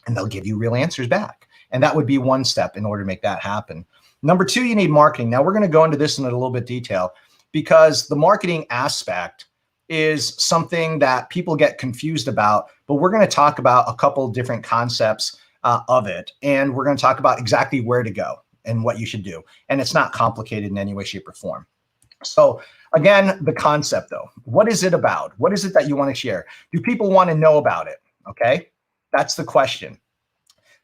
And they'll give you real answers back. And that would be one step in order to make that happen. Number two, you need marketing. Now we're going to go into this in a little bit detail, because the marketing aspect is something that people get confused about, but we're going to talk about a couple of different concepts of it. And we're going to talk about exactly where to go and what you should do. And it's not complicated in any way, shape, or form. So again, the concept though, what is it about? What is it that you want to share? Do people want to know about it? Okay, that's the question.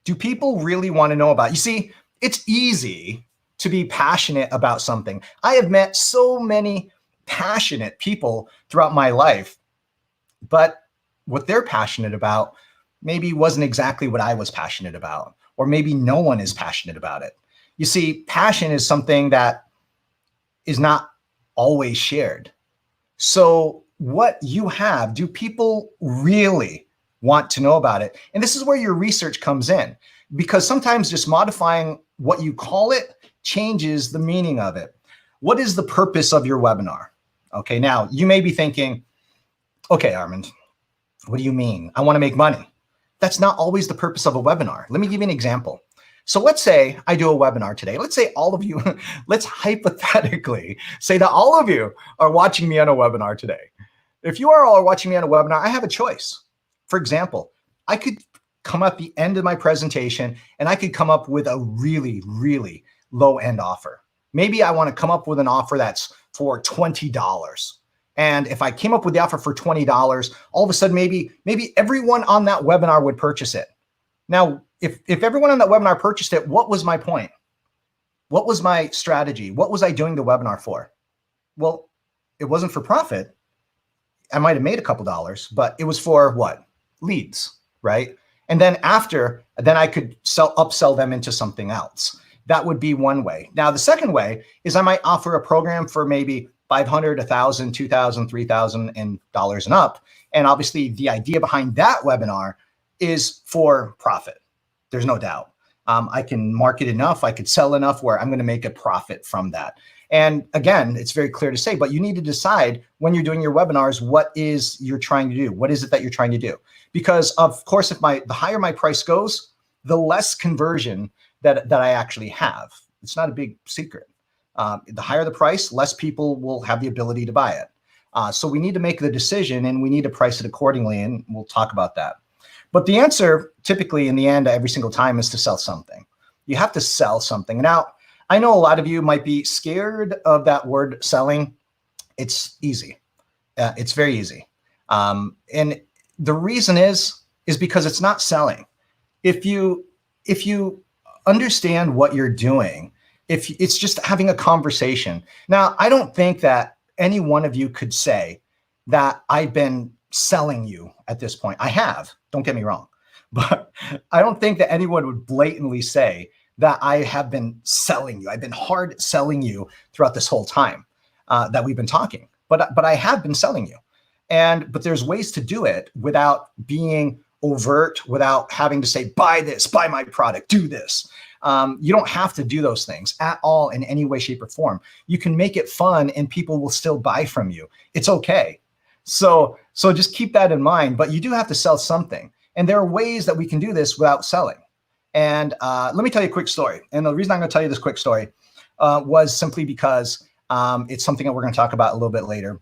Do people really want to know about it? You see, it's easy to be passionate about something. I have met so many passionate people throughout my life, but what they're passionate about maybe wasn't exactly what I was passionate about, or maybe no one is passionate about it. You see, passion is something that is not always shared. So what you have, do people really want to know about it? And this is where your research comes in, because sometimes just modifying what you call it changes the meaning of it. What is the purpose of your webinar? Okay, now you may be thinking, okay, Armand, what do you mean? I want to make money. That's not always the purpose of a webinar. Let me give you an example. So let's say I do a webinar today. Let's say all of you, let's hypothetically say that all of you are watching me on a webinar today. If you are all watching me on a webinar, I have a choice. For example, I could come at the end of my presentation and I could come up with a really, really low end offer. Maybe I want to come up with an offer that's for $20. And if I came up with the offer for $20, all of a sudden, maybe everyone on that webinar would purchase it. Now, if everyone on that webinar purchased it, what was my point? What was my strategy? What was I doing the webinar for? Well, it wasn't for profit. I might have made a couple dollars, but it was for what? Leads, right? And then after, then I could upsell them into something else. That would be one way. Now, the second way is I might offer a program for maybe $500, $1,000, $2,000, $3,000 and up. And obviously the idea behind that webinar is for profit. There's no doubt. I can market enough, I could sell enough where I'm going to make a profit from that. And again, it's very clear to say, but you need to decide when you're doing your webinars, what is you're trying to do? What is it that you're trying to do? Because of course, if the higher my price goes, the less conversion that I actually have. It's not a big secret. The higher the price, less people will have the ability to buy it. So we need to make the decision and we need to price it accordingly. And we'll talk about that. But the answer typically in the end, every single time is to sell something. You have to sell something. Now, I know a lot of you might be scared of that word selling. It's easy. It's very easy. And the reason is because it's not selling. If you understand what you're doing, if it's just having a conversation. Now, I don't think that any one of you could say that I've been selling you at this point. I have, don't get me wrong, but I don't think that anyone would blatantly say that I have been selling you. I've been hard selling you throughout this whole time that we've been talking, but I have been selling you. But there's ways to do it without being overt, without having to say, buy this, buy my product, do this. You don't have to do those things at all in any way, shape, or form. You can make it fun and people will still buy from you. It's okay. So just keep that in mind, but you do have to sell something. And there are ways that we can do this without selling. And let me tell you a quick story. And the reason I'm going to tell you this quick story was simply because it's something that we're going to talk about a little bit later.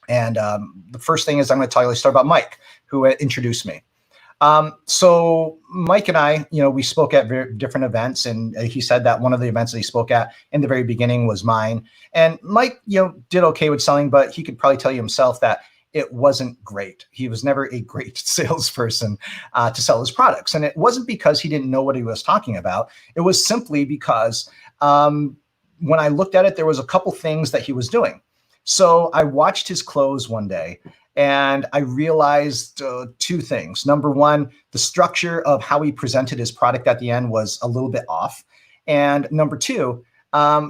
And the first thing is I'm going to tell you a story about Mike, who introduced me. So Mike and I, we spoke at very different events, and he said that one of the events that he spoke at in the very beginning was mine. And Mike, did okay with selling, but he could probably tell you himself that it wasn't great. He was never a great salesperson to sell his products. And it wasn't because he didn't know what he was talking about. It was simply because when I looked at it, there was a couple things that he was doing. So I watched his close one day and I realized two things. Number one, the structure of how he presented his product at the end was a little bit off. And number two,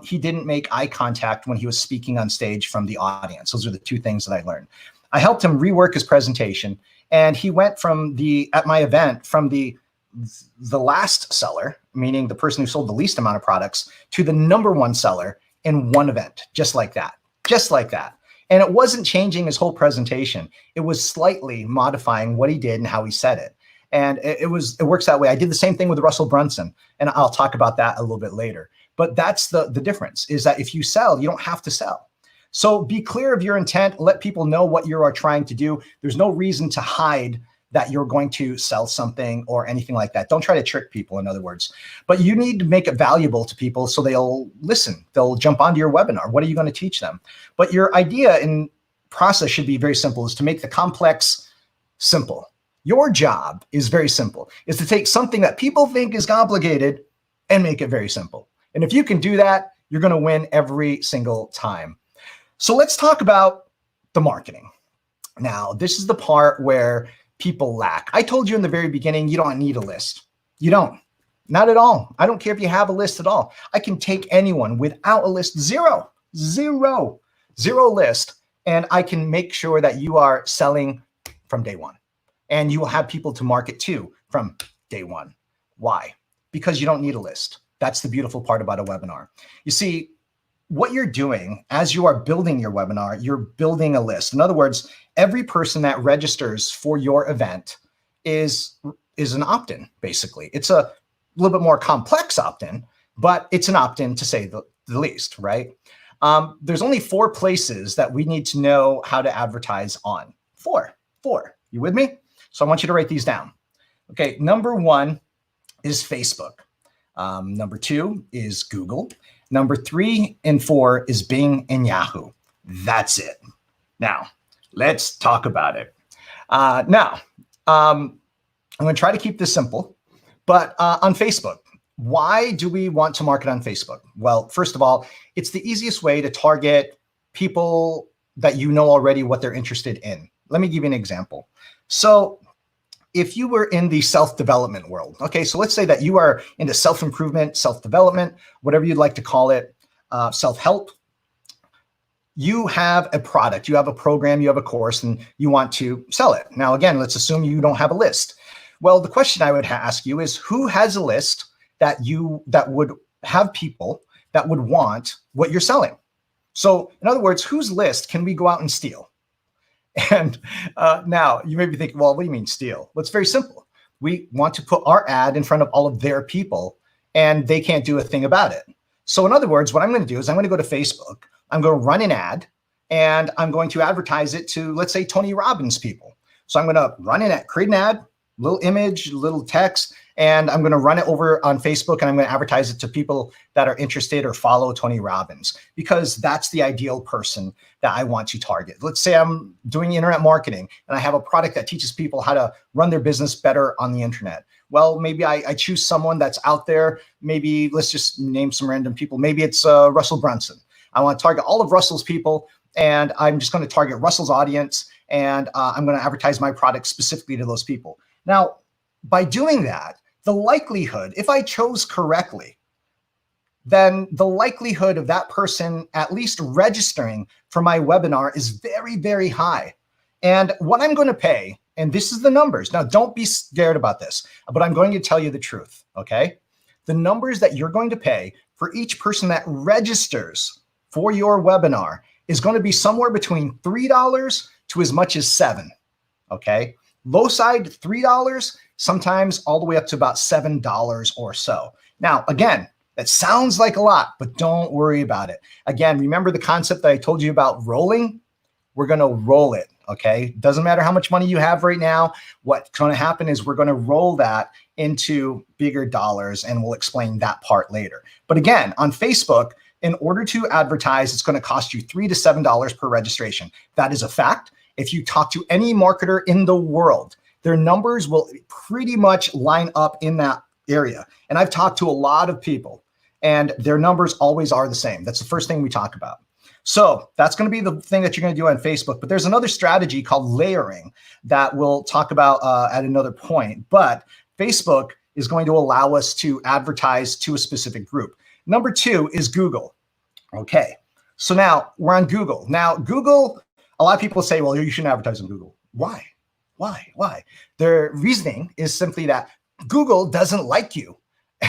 he didn't make eye contact when he was speaking on stage from the audience. Those are the two things that I learned. I helped him rework his presentation, and he went at my event from the last seller, meaning the person who sold the least amount of products, to the number one seller in one event, just like that. And it wasn't changing his whole presentation. It was slightly modifying what he did and how he said it. And it works that way. I did the same thing with Russell Brunson, and I'll talk about that a little bit later. But that's the difference, is that if you sell, you don't have to sell. So be clear of your intent. Let people know what you are trying to do. There's no reason to hide that you're going to sell something or anything like that. Don't try to trick people, in other words. But you need to make it valuable to people so they'll listen. They'll jump onto your webinar. What are you going to teach them? But your idea and process should be very simple, is to make the complex simple. Your job is very simple, is to take something that people think is complicated and make it very simple. And if you can do that, you're going to win every single time. So let's talk about the marketing. Now, this is the part where people lack. I told you in the very beginning, you don't need a list. You don't. Not at all. I don't care if you have a list at all. I can take anyone without a list, zero list, and I can make sure that you are selling from day one. And you will have people to market to from day one. Why? Because you don't need a list. That's the beautiful part about a webinar. You see, what you're doing as you are building your webinar, you're building a list. In other words, every person that registers for your event is an opt-in, basically. It's a little bit more complex opt-in, but it's an opt-in to say the least, right? There's only 4 places that we need to know how to advertise on. Four. You with me? So I want you to write these down. Okay, number 1 is Facebook. Number 2 is Google. Number 3 and 4 is Bing and Yahoo. That's it. Now, let's talk about it. I'm going to try to keep this simple, but on Facebook, why do we want to market on Facebook? Well, first of all, it's the easiest way to target people that you know already what they're interested in. Let me give you an example. So if you were in the self-development world, okay, so let's say that you are into self-improvement, self-development, whatever you'd like to call it, self-help. You have a product, you have a program, you have a course, and you want to sell it. Now, again, let's assume you don't have a list. Well, the question I would ask you is, who has a list that would have people that would want what you're selling? So in other words, whose list can we go out and steal? And now you may be thinking, well, what do you mean steal? Well, it's very simple. We want to put our ad in front of all of their people, and they can't do a thing about it. So in other words, what I'm going to do is I'm going to go to Facebook. I'm going to run an ad, and I'm going to advertise it to, let's say, Tony Robbins people. So I'm going to run an ad, create an ad, little image, little text, and I'm going to run it over on Facebook, and I'm going to advertise it to people that are interested or follow Tony Robbins, because that's the ideal person that I want to target. Let's say I'm doing internet marketing and I have a product that teaches people how to run their business better on the internet. Well, maybe I choose someone that's out there. Maybe let's just name some random people. Maybe it's Russell Brunson. I want to target all of Russell's people, and I'm just going to target Russell's audience, and I'm going to advertise my product specifically to those people. Now, by doing that, the likelihood, if I chose correctly, then the likelihood of that person at least registering for my webinar is very, very high. And what I'm going to pay, and this is the numbers. Now, don't be scared about this, but I'm going to tell you the truth, okay? The numbers that you're going to pay for each person that registers for your webinar is going to be somewhere between $3 to as much as $7, okay? Low side, $3, sometimes all the way up to about $7 or so. Now, again, that sounds like a lot, but don't worry about it. Again, remember the concept that I told you about rolling? We're going to roll it, okay? Doesn't matter how much money you have right now. What's going to happen is we're going to roll that into bigger dollars, and we'll explain that part later. But again, on Facebook, in order to advertise, it's going to cost you $3 to $7 per registration. That is a fact. If you talk to any marketer in the world, their numbers will pretty much line up in that area. And I've talked to a lot of people, and their numbers always are the same. That's the first thing we talk about. So that's going to be the thing that you're going to do on Facebook. But there's another strategy called layering that we'll talk about at another point. But Facebook is going to allow us to advertise to a specific group. Number 2 is Google. Okay, so now we're on Google. Now, Google, a lot of people say, well, you shouldn't advertise on Google. Why? Why? Their reasoning is simply that Google doesn't like you,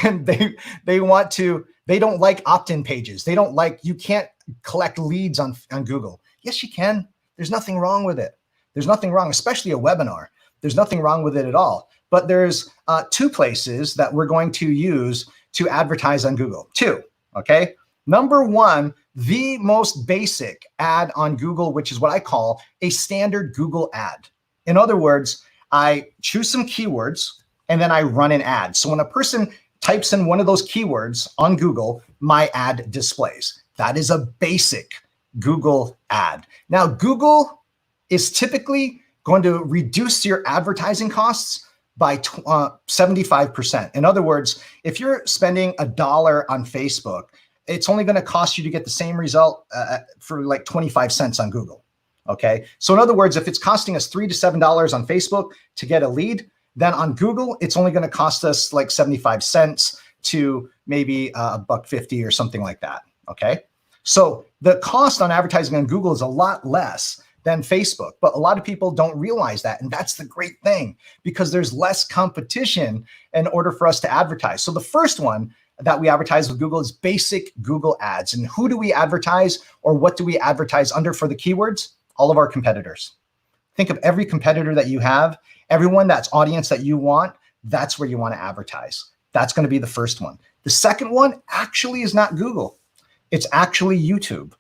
and they don't like opt-in pages. They don't like, you can't collect leads on Google. Yes, you can. There's nothing wrong with it. There's nothing wrong, especially a webinar. There's nothing wrong with it at all. But there's 2 places that we're going to use to advertise on Google. 2, okay? Number 1, the most basic ad on Google, which is what I call a standard Google ad. In other words, I choose some keywords and then I run an ad. So when a person types in one of those keywords on Google, my ad displays. That is a basic Google ad. Now, Google is typically going to reduce your advertising costs by 75%. In other words, if you're spending $1 on Facebook, it's only going to cost you to get the same result for like 25 cents on Google. Okay. So in other words, if it's costing us $3 to $7 on Facebook to get a lead, then on Google, it's only going to cost us like 75 cents to maybe $1.50 or something like that. Okay. So the cost on advertising on Google is a lot less than Facebook, but a lot of people don't realize that. And that's the great thing, because there's less competition in order for us to advertise. So the first one that we advertise with Google is basic Google ads. And who do we advertise, or what do we advertise under for the keywords? All of our competitors. Think of every competitor that you have, everyone that's audience that you want, that's where you want to advertise. That's going to be the first one. The second one actually is not Google. It's actually YouTube.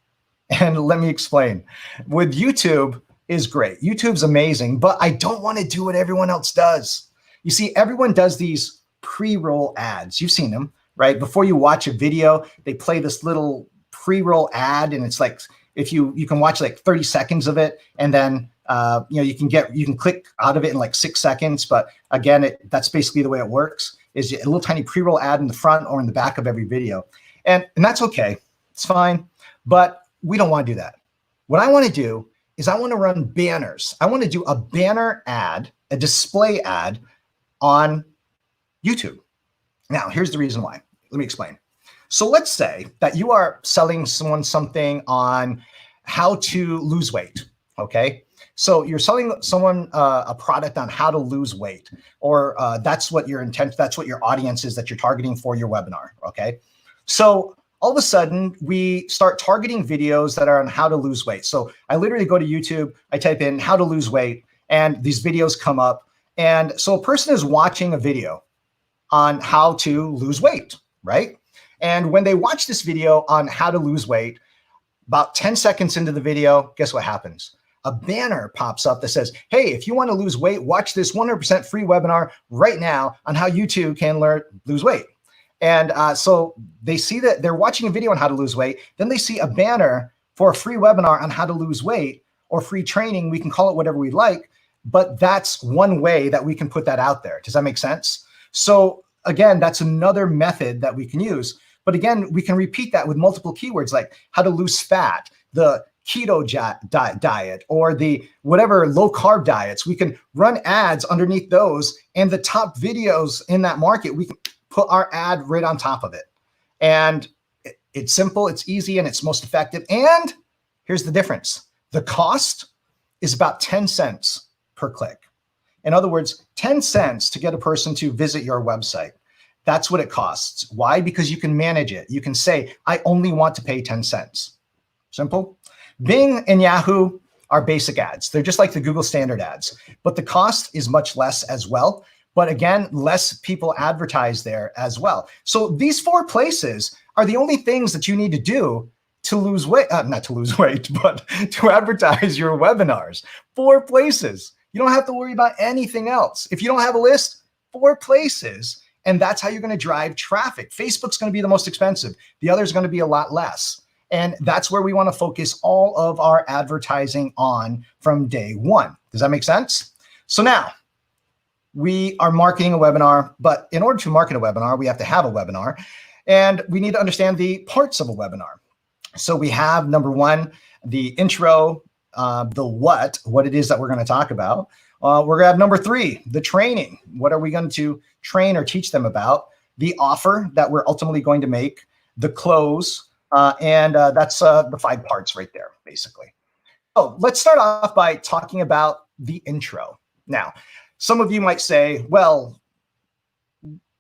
And let me explain. With YouTube is great. YouTube's amazing, but I don't want to do what everyone else does. You see, everyone does these pre-roll ads. You've seen them, right? Before you watch a video, they play this little pre-roll ad, and it's like, if you can watch like 30 seconds of it, and then you can click out of it in like 6 seconds. But again, that's basically the way it works, is a little tiny pre-roll ad in the front or in the back of every video. And that's okay. It's fine. But we don't want to do that. What I want to do is I want to run banners. I want to do a banner ad, a display ad on YouTube. Now, here's the reason why. Let me explain. So let's say that you are selling someone something on how to lose weight, okay? So you're selling someone a product on how to lose weight, or that's what your intent, that's what your audience is that you're targeting for your webinar, okay? So all of a sudden, we start targeting videos that are on how to lose weight. So I literally go to YouTube, I type in how to lose weight, and these videos come up. And so a person is watching a video on how to lose weight, right? And when they watch this video on how to lose weight, about 10 seconds into the video, guess what happens? A banner pops up that says, hey, if you want to lose weight, watch this 100% free webinar right now on how you too can lose weight. And so they see that they're watching a video on how to lose weight. Then they see a banner for a free webinar on how to lose weight or free training. We can call it whatever we like, but that's one way that we can put that out there. Does that make sense? So again, that's another method that we can use. But again, we can repeat that with multiple keywords like how to lose fat, the keto diet, or the whatever low carb diets. We can run ads underneath those, and the top videos in that market, we can put our ad right on top of it. And it's simple, it's easy, and it's most effective. And here's the difference. The cost is about 10 cents per click. In other words, 10 cents to get a person to visit your website. That's what it costs. Why? Because you can manage it. You can say, I only want to pay 10 cents. Simple. Bing and Yahoo are basic ads. They're just like the Google standard ads, but the cost is much less as well. But again, less people advertise there as well. So these 4 places are the only things that you need to do to lose weight, not to lose weight, but to advertise your webinars. 4 places. You don't have to worry about anything else. If you don't have a list, 4 places. And that's how you're going to drive traffic. Facebook's going to be the most expensive. The other is going to be a lot less. And that's where we want to focus all of our advertising on from day one. Does that make sense? So now we are marketing a webinar, but in order to market a webinar, we have to have a webinar, and we need to understand the parts of a webinar. So we have number 1, the intro, the what it is that we're going to talk about. We're going to have number 3, the training. What are we going to train or teach them about? The offer that we're ultimately going to make, the close, and that's the 5 parts right there, basically. So let's start off by talking about the intro. Now, some of you might say, well,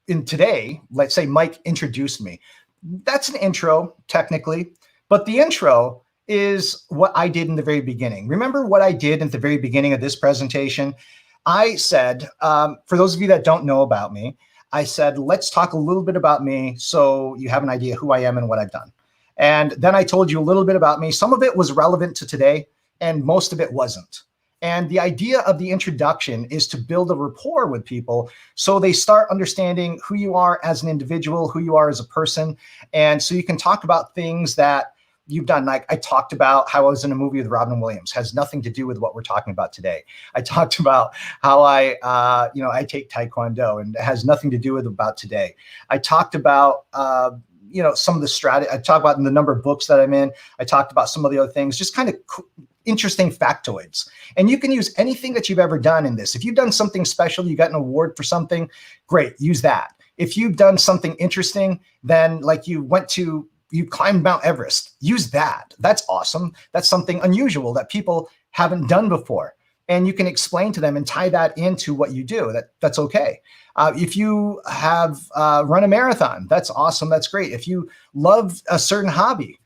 in today, let's say Mike introduced me. That's an intro, technically, but the intro is what I did in the very beginning. Remember what I did at the very beginning of this presentation? I said, for those of you that don't know about me, I said, let's talk a little bit about me so you have an idea who I am and what I've done. And then I told you a little bit about me. Some of it was relevant to today, and most of it wasn't. And the idea of the introduction is to build a rapport with people so they start understanding who you are as an individual, who you are as a person. And so you can talk about things that you've done. Like I talked about how I was in a movie with Robin Williams, has nothing to do with what we're talking about today. I talked about how I take Taekwondo, and it has nothing to do with about today. I talked about, some of the strategy. I talked about the number of books that I'm in. I talked about some of the other things, just kind of interesting factoids. And you can use anything that you've ever done in this. If you've done something special, you got an award for something, great, use that. If you've done something interesting, then like you climbed Mount Everest, use that. That's awesome. That's something unusual that people haven't done before. And you can explain to them and tie that into what you do. That's okay. If you have run a marathon, that's awesome. That's great. If you love a certain hobby,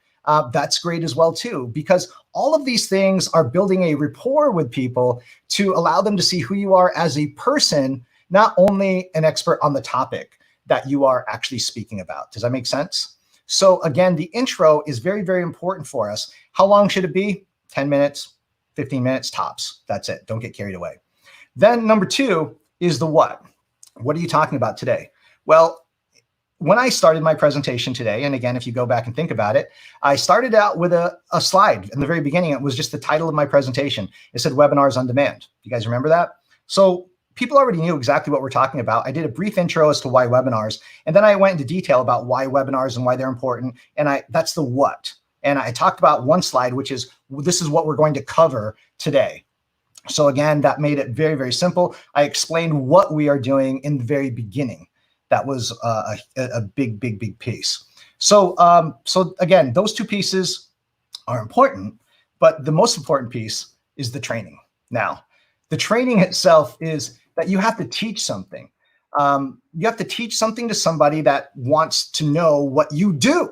that's great as well too, because all of these things are building a rapport with people to allow them to see who you are as a person, not only an expert on the topic that you are actually speaking about. Does that make sense? So again, the intro is very, very important for us. How long should it be? 10 minutes, 15 minutes tops. That's it. Don't get carried away. Then number 2 is the what. What are you talking about today? Well, when I started my presentation today, and again, if you go back and think about it, I started out with a slide. In the very beginning, it was just the title of my presentation. It said Webinars on Demand. You guys remember that? So people already knew exactly what we're talking about. I did a brief intro as to why webinars, and then I went into detail about why webinars and why they're important, and that's the what. And I talked about one slide, which is this is what we're going to cover today. So again, that made it very, very simple. I explained what we are doing in the very beginning. That was a big, big, big piece. So, so again, those two pieces are important, but the most important piece is the training. Now, the training itself is that you have to teach something. You have to teach something to somebody that wants to know what you do.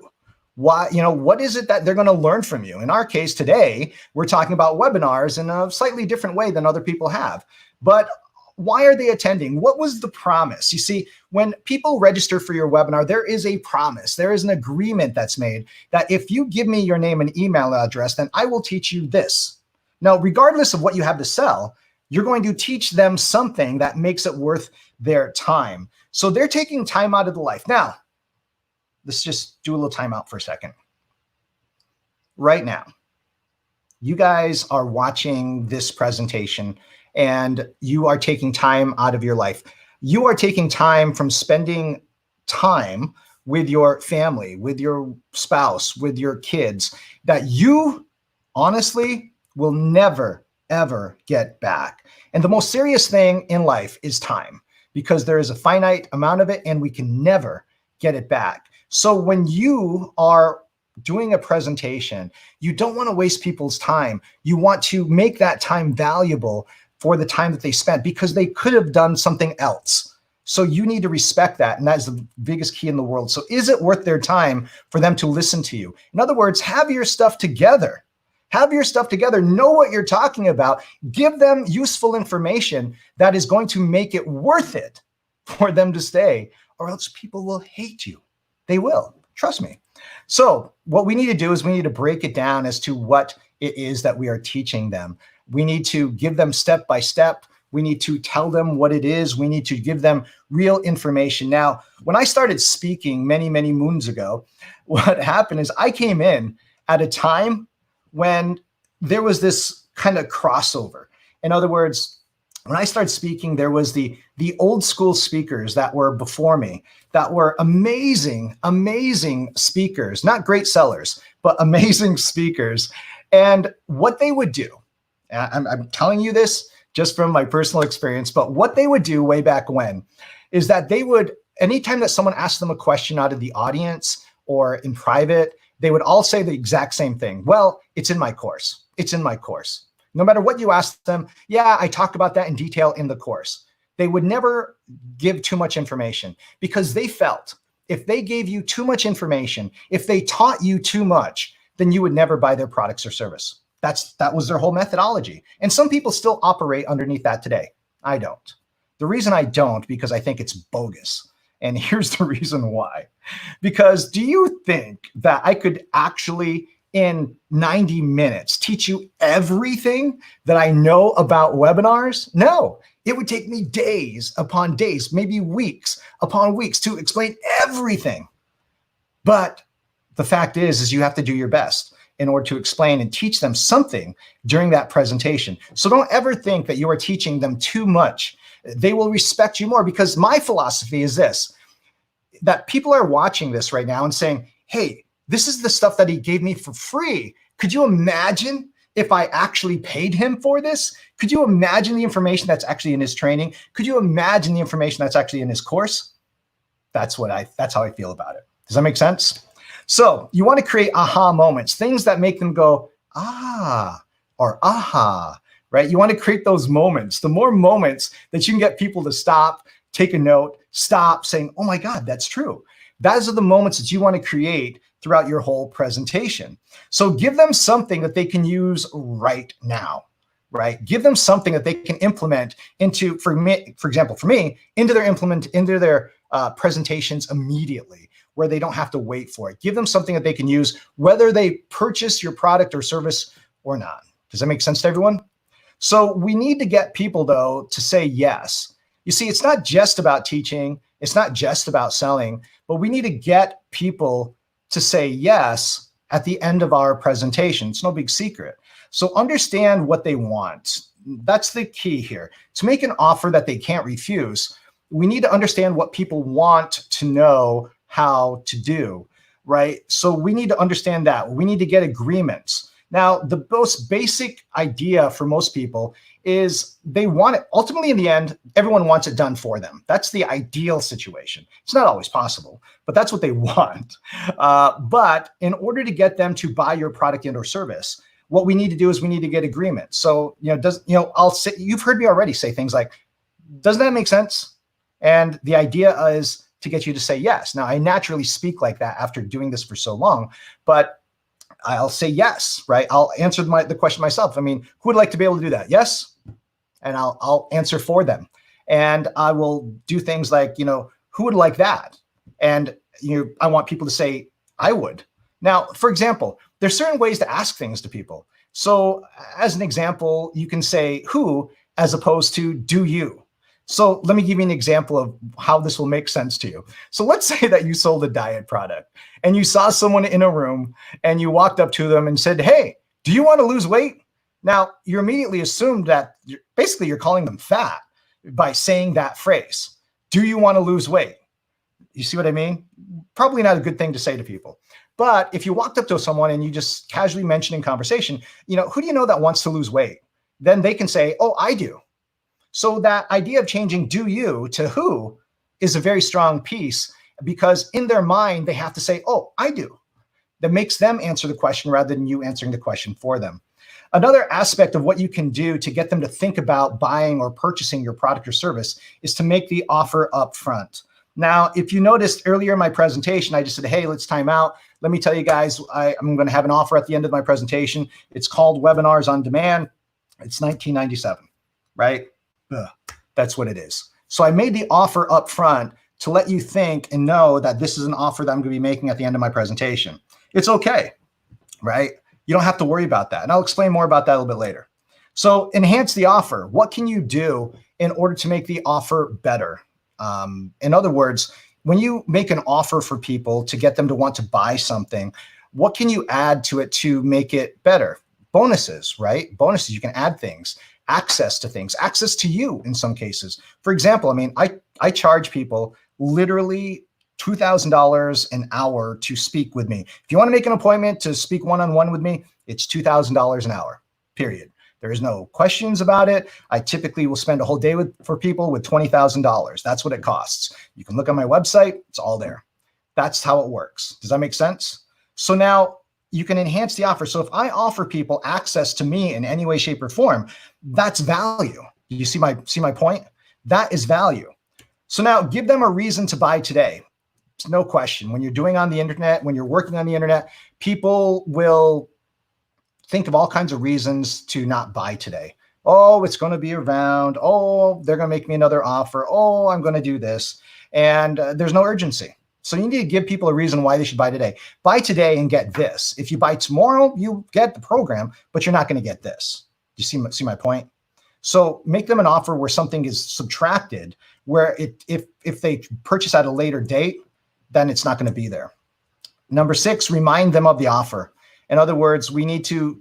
Why, what is it that they're going to learn from you? In our case today, we're talking about webinars in a slightly different way than other people have. But why are they attending? What was the promise? You see, when people register for your webinar, there is a promise. There is an agreement that's made that if you give me your name and email address, then I will teach you this. Now, regardless of what you have to sell, you're going to teach them something that makes it worth their time. So they're taking time out of the life. Now, let's just do a little time out for a second. Right now, you guys are watching this presentation and you are taking time out of your life. You are taking time from spending time with your family, with your spouse, with your kids, that you honestly will never, ever get back. And the most serious thing in life is time, because there is a finite amount of it and we can never get it back. So when you are doing a presentation, you don't want to waste people's time. You want to make that time valuable for the time that they spent, because they could have done something else. So you need to respect that. And that is the biggest key in the world. So is it worth their time for them to listen to you? In other words, have your stuff together. Have your stuff together. Know what you're talking about. Give them useful information that is going to make it worth it for them to stay, or else people will hate you. They will. Trust me. So what we need to do is we need to break it down as to what it is that we are teaching them. We need to give them step by step. We need to tell them what it is. We need to give them real information. Now, when I started speaking many, many moons ago, what happened is I came in at a time when there was this kind of crossover. In other words, when I started speaking, there was the old school speakers that were before me that were amazing, amazing speakers, not great sellers, but amazing speakers. And what they would do, I'm telling you this just from my personal experience, but what they would do way back when is that they would, anytime that someone asked them a question out of the audience or in private, they would all say the exact same thing. Well, it's in my course. It's in my course. No matter what you ask them, yeah, I talk about that in detail in the course. They would never give too much information, because they felt if they gave you too much information, if they taught you too much, then you would never buy their products or service. That was their whole methodology. And some people still operate underneath that today. I don't. The reason I don't, because I think it's bogus. And here's the reason why. Because do you think that I could actually in 90 minutes teach you everything that I know about webinars? No, it would take me days upon days, maybe weeks upon weeks to explain everything. But the fact is you have to do your best in order to explain and teach them something during that presentation. So don't ever think that you are teaching them too much. They will respect you more, because my philosophy is this, that people are watching this right now and saying, hey, this is the stuff that he gave me for free. Could you imagine if I actually paid him for this? Could you imagine the information that's actually in his training? Could you imagine the information that's actually in his course? That's how I feel about it. Does that make sense? So you want to create aha moments, things that make them go, ah, or aha, right? You want to create those moments. The more moments that you can get people to stop, take a note, stop saying, oh my God, that's true. Those are the moments that you want to create throughout your whole presentation. So give them something that they can use right now, right? Give them something that they can implement into, for example, into their presentations immediately, where they don't have to wait for it. Give them something that they can use, whether they purchase your product or service or not. Does that make sense to everyone? So we need to get people, though, to say yes. You see, it's not just about teaching. It's not just about selling, but we need to get people to say yes at the end of our presentation. It's no big secret. So understand what they want. That's the key here. To make an offer that they can't refuse, we need to understand what people want to know how to do, right? So we need to understand that. We need to get agreements. Now, the most basic idea for most people is they want it. Ultimately, in the end, everyone wants it done for them. That's the ideal situation. It's not always possible, but that's what they want. But in order to get them to buy your product and or service, what we need to do is we need to get agreement. So, I'll say, you've heard me already say things like, doesn't that make sense? And the idea is to get you to say yes. Now, I naturally speak like that after doing this for so long, but I'll say yes, right? I'll answer the question myself. I mean, who would like to be able to do that? Yes. And I'll answer for them. And I will do things like, who would like that? And I want people to say, I would. Now, for example, there's certain ways to ask things to people. So as an example, you can say who as opposed to do you. So let me give you an example of how this will make sense to you. So let's say that you sold a diet product and you saw someone in a room and you walked up to them and said, hey, do you want to lose weight? Now, you immediately assumed that you're calling them fat by saying that phrase. Do you want to lose weight? You see what I mean? Probably not a good thing to say to people. But if you walked up to someone and you just casually mentioned in conversation, who do you know that wants to lose weight? Then they can say, oh, I do. So that idea of changing do you to who is a very strong piece, because in their mind, they have to say, oh, I do. That makes them answer the question rather than you answering the question for them. Another aspect of what you can do to get them to think about buying or purchasing your product or service is to make the offer up front. Now, if you noticed earlier in my presentation, I just said, hey, let's time out. Let me tell you guys, I'm going to have an offer at the end of my presentation. It's called Webinars on Demand. It's $19.97, right? That's what it is. So I made the offer up front to let you think and know that this is an offer that I'm going to be making at the end of my presentation. It's okay, right? You don't have to worry about that. And I'll explain more about that a little bit later. So enhance the offer. What can you do in order to make the offer better? In other words, when you make an offer for people to get them to want to buy something, what can you add to it to make it better? Bonuses, right? Bonuses, you can add things. Access to things, access to you in some cases. For example, I mean, I charge people literally $2,000 an hour to speak with me. If you want to make an appointment to speak one-on-one with me, it's $2,000 an hour, period. There is no questions about it. I typically will spend a whole day for people with $20,000. That's what it costs. You can look on my website. It's all there. That's how it works. Does that make sense? So now you can enhance the offer. So if I offer people access to me in any way, shape, or form, that's value. You see my point? That is value. So now give them a reason to buy today. It's no question. When you're doing on the internet, when you're working on the internet, people will think of all kinds of reasons to not buy today. Oh, it's going to be around. Oh, they're going to make me another offer. Oh, I'm going to do this. And there's no urgency. So you need to give people a reason why they should buy today. Buy today and get this. If you buy tomorrow, you get the program, but you're not going to get this. Do you see my point? So make them an offer where something is subtracted, where if they purchase at a later date, then it's not going to be there. Number 6, remind them of the offer. In other words, we need to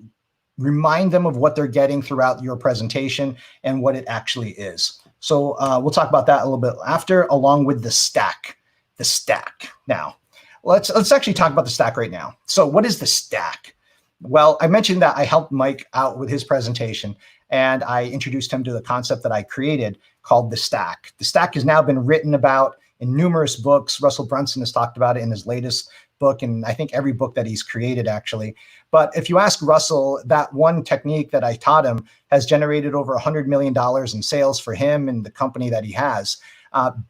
remind them of what they're getting throughout your presentation and what it actually is. So we'll talk about that a little bit after, along with the stack. The stack. Now, let's actually talk about the stack right now. So what is the stack? Well, I mentioned that I helped Mike out with his presentation, and I introduced him to the concept that I created called the stack. The stack has now been written about in numerous books. Russell Brunson has talked about it in his latest book, and I think every book that he's created, actually. But if you ask Russell, that one technique that I taught him has generated over $100 million in sales for him and the company that he has,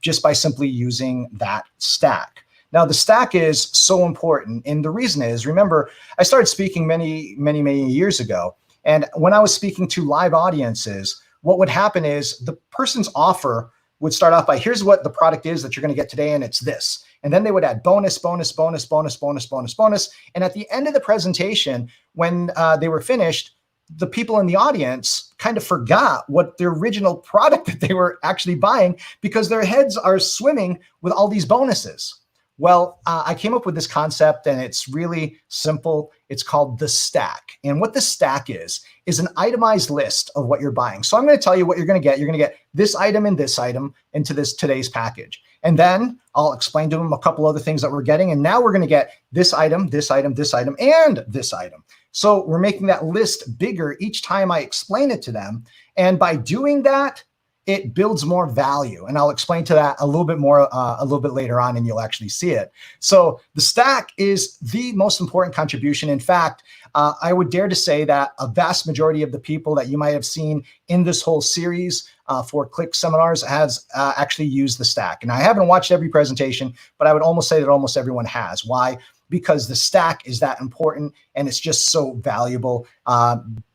just by simply using that stack. Now, the stack is so important. And the reason is, remember, I started speaking many years ago. And when I was speaking to live audiences, what would happen is the person's offer would start off by, here's what the product is that you're going to get today, and it's this. And then they would add bonus, bonus, bonus, bonus, bonus, bonus, bonus. And at the end of the presentation, when they were finished, the people in the audience kind of forgot what the original product that they were actually buying, because their heads are swimming with all these bonuses. Well, I came up with this concept, and it's really simple. It's called the stack. And what the stack is an itemized list of what you're buying. So I'm going to tell you what you're going to get. You're going to get this item and this item into this today's package. And then I'll explain to them a couple other things that we're getting. And now we're going to get this item, this item, this item, and this item. So we're making that list bigger each time I explain it to them. And by doing that, it builds more value. And I'll explain to that a little bit more a little bit later on, and you'll actually see it. So the stack is the most important contribution. In fact, I would dare to say that a vast majority of the people that you might have seen in this whole series for Click Seminars has actually used the stack. And I haven't watched every presentation, but I would almost say that almost everyone has. Why? Because the stack is that important, and it's just so valuable.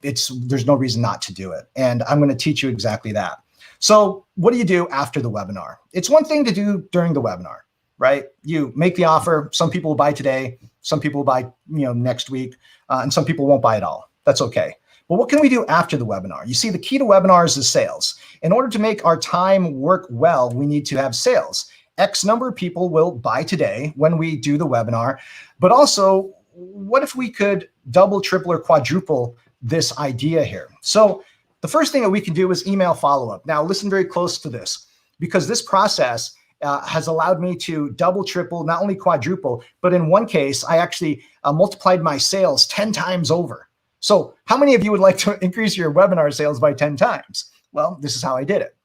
There's no reason not to do it. And I'm going to teach you exactly that. So what do you do after the webinar? It's one thing to do during the webinar, right? You make the offer. Some people will buy today. Some people will buy, next week, and some people won't buy at all. That's okay. But what can we do after the webinar? You see, the key to webinars is sales. In order to make our time work well, we need to have sales. X number of people will buy today when we do the webinar. But also, what if we could double, triple, or quadruple this idea here? So the first thing that we can do is email follow-up. Now, listen very close to this, because this process has allowed me to double, triple, not only quadruple, but in one case, I actually multiplied my sales 10 times over. So how many of you would like to increase your webinar sales by 10 times? Well, this is how I did it.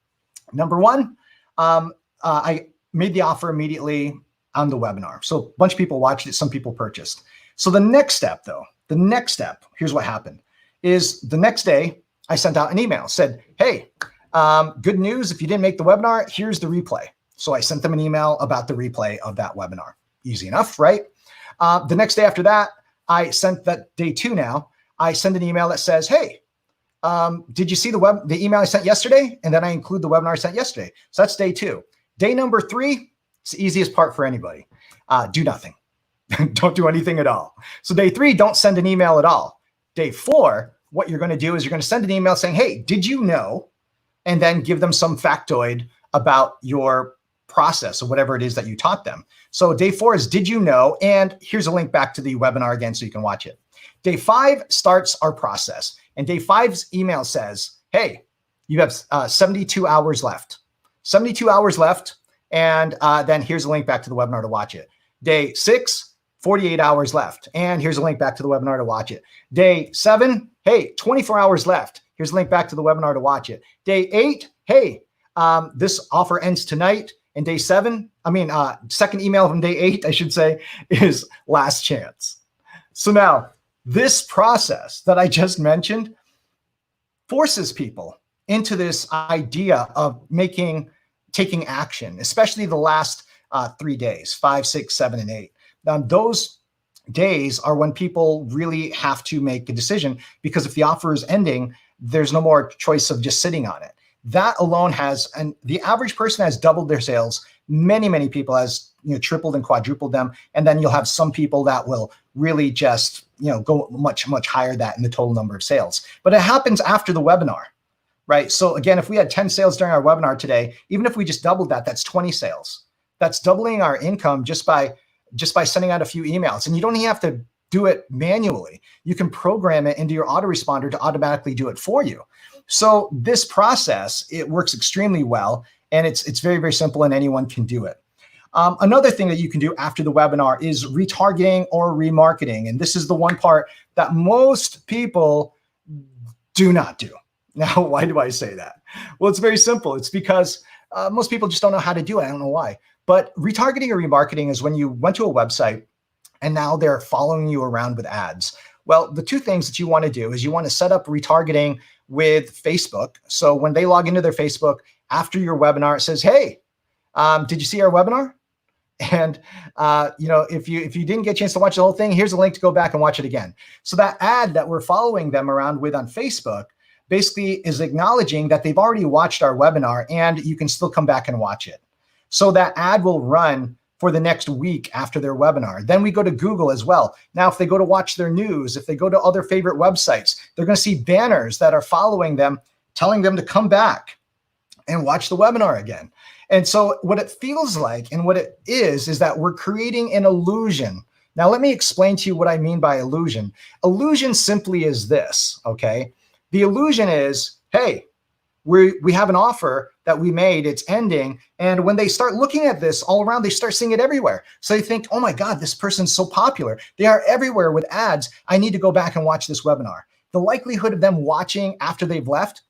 Number one, I made the offer immediately on the webinar. So a bunch of people watched it, some people purchased. So the next step, here's what happened, is the next day, I sent out an email, said, hey, good news. If you didn't make the webinar, here's the replay. So I sent them an email about the replay of that webinar. Easy enough, right? The next day after that, I sent that day 2 now. I send an email that says, hey, did you see the email I sent yesterday? And then I include the webinar I sent yesterday. So that's day 2. Day number 3, it's the easiest part for anybody. Do nothing. Don't do anything at all. So day 3, don't send an email at all. Day 4, what you're going to do is you're going to send an email saying, hey, did you know? And then give them some factoid about your process or whatever it is that you taught them. So day 4 is, did you know? And here's a link back to the webinar again so you can watch it. Day 5 starts our process. And day 5's email says, hey, you have 72 hours left. 72 hours left. And then here's a link back to the webinar to watch it. Day 6, 48 hours left. And here's a link back to the webinar to watch it. Day 7, hey, 24 hours left. Here's a link back to the webinar to watch it. Day 8, hey, this offer ends tonight. And day 7, second email from day 8, I should say, is last chance. So now this process that I just mentioned forces people into this idea of taking action, especially the last 3 days, 5, 6, 7, and 8. Those days are when people really have to make a decision, because if the offer is ending, there's no more choice of just sitting on it. That alone has, and the average person has doubled their sales. Many people has tripled and quadrupled them. And then you'll have some people that will really just go much higher that in the total number of sales. But it happens after the webinar, right? So again, if we had 10 sales during our webinar today, even if we just doubled that, that's 20 sales. That's doubling our income just by sending out a few emails. And you don't even have to do it manually. You can program it into your autoresponder to automatically do it for you. So this process, it works extremely well, and it's very, very simple, and anyone can do it. Another thing that you can do after the webinar is retargeting or remarketing. And this is the one part that most people do not do. Now, why do I say that? Well, it's very simple. It's because most people just don't know how to do it. I don't know why. But retargeting or remarketing is when you went to a website and now they're following you around with ads. Well, the two things that you want to do is you want to set up retargeting with Facebook. So when they log into their Facebook after your webinar, it says, hey, did you see our webinar? And if you didn't get a chance to watch the whole thing, here's a link to go back and watch it again. So that ad that we're following them around with on Facebook basically is acknowledging that they've already watched our webinar and you can still come back and watch it. So that ad will run for the next week after their webinar. Then we go to Google as well. Now, if they go to watch their news, if they go to other favorite websites, they're going to see banners that are following them, telling them to come back. and watch the webinar again. And so what it feels like and what it is that we're creating an illusion. Now, let me explain to you what I mean by illusion. Illusion simply is this, okay? The illusion is, hey, we have an offer that we made, it's ending. And when they start looking at this all around, they start seeing it everywhere. So they think, oh my God, this person's so popular. They are everywhere with ads. I need to go back and watch this webinar. The likelihood of them watching after they've left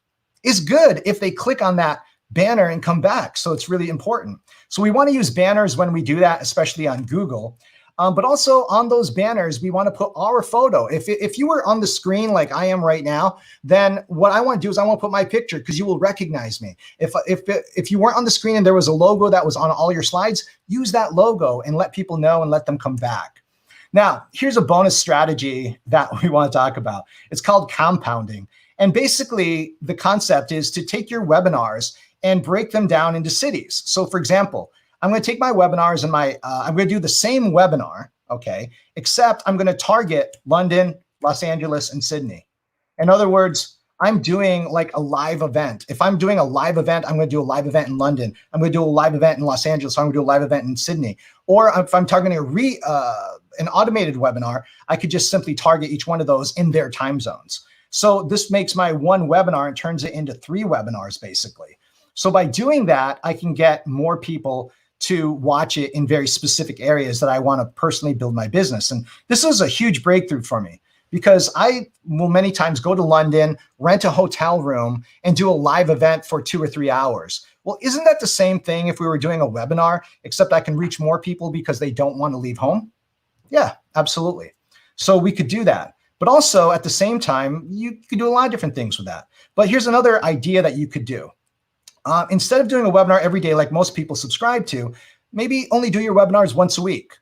is good if they click on that banner and come back. So it's really important. So we want to use banners when we do that, especially on Google. But also on those banners, we want to put our photo. If you were on the screen like I am right now, then what I want to do is I want to put my picture because you will recognize me. If you weren't on the screen and there was a logo that was on all your slides, use that logo and let people know and let them come back. Now, here's a bonus strategy that we want to talk about. It's called compounding. And basically, the concept is to take your webinars and break them down into cities. So for example, I'm going to take my webinars and I'm going to do the same webinar, okay, except I'm going to target London, Los Angeles, and Sydney. In other words, I'm doing like a live event. If I'm doing a live event, I'm going to do a live event in London. I'm going to do a live event in Los Angeles. So I'm going to do a live event in Sydney. Or if I'm targeting an automated webinar, I could just simply target each one of those in their time zones. So this makes my one webinar and turns it into 3 webinars, basically. So by doing that, I can get more people to watch it in very specific areas that I want to personally build my business. And this is a huge breakthrough for me because I will many times go to London, rent a hotel room, and do a live event for 2 or 3 hours. Well, isn't that the same thing if we were doing a webinar, except I can reach more people because they don't want to leave home? Yeah, absolutely. So we could do that. But also at the same time, you could do a lot of different things with that. But here's another idea that you could do. Instead of doing a webinar every day like most people subscribe to, maybe only do your webinars once a week.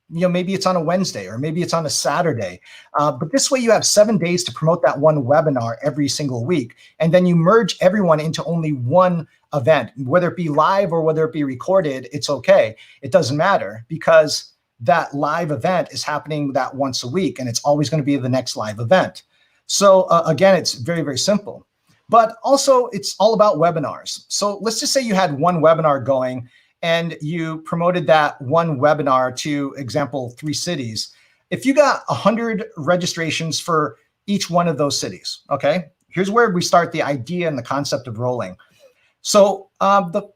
You know, maybe it's on a Wednesday or maybe it's on a Saturday. But this way you have 7 days to promote that one webinar every single week. And then you merge everyone into only one event, whether it be live or whether it be recorded, it's okay. It doesn't matter because that live event is happening that once a week and it's always going to be the next live event. So again, it's very, very simple. But also it's all about webinars. So let's just say you had one webinar going and you promoted that one webinar to, example, 3 cities. If you got 100 registrations for each one of those cities, okay, here's where we start the idea and the concept of rolling. So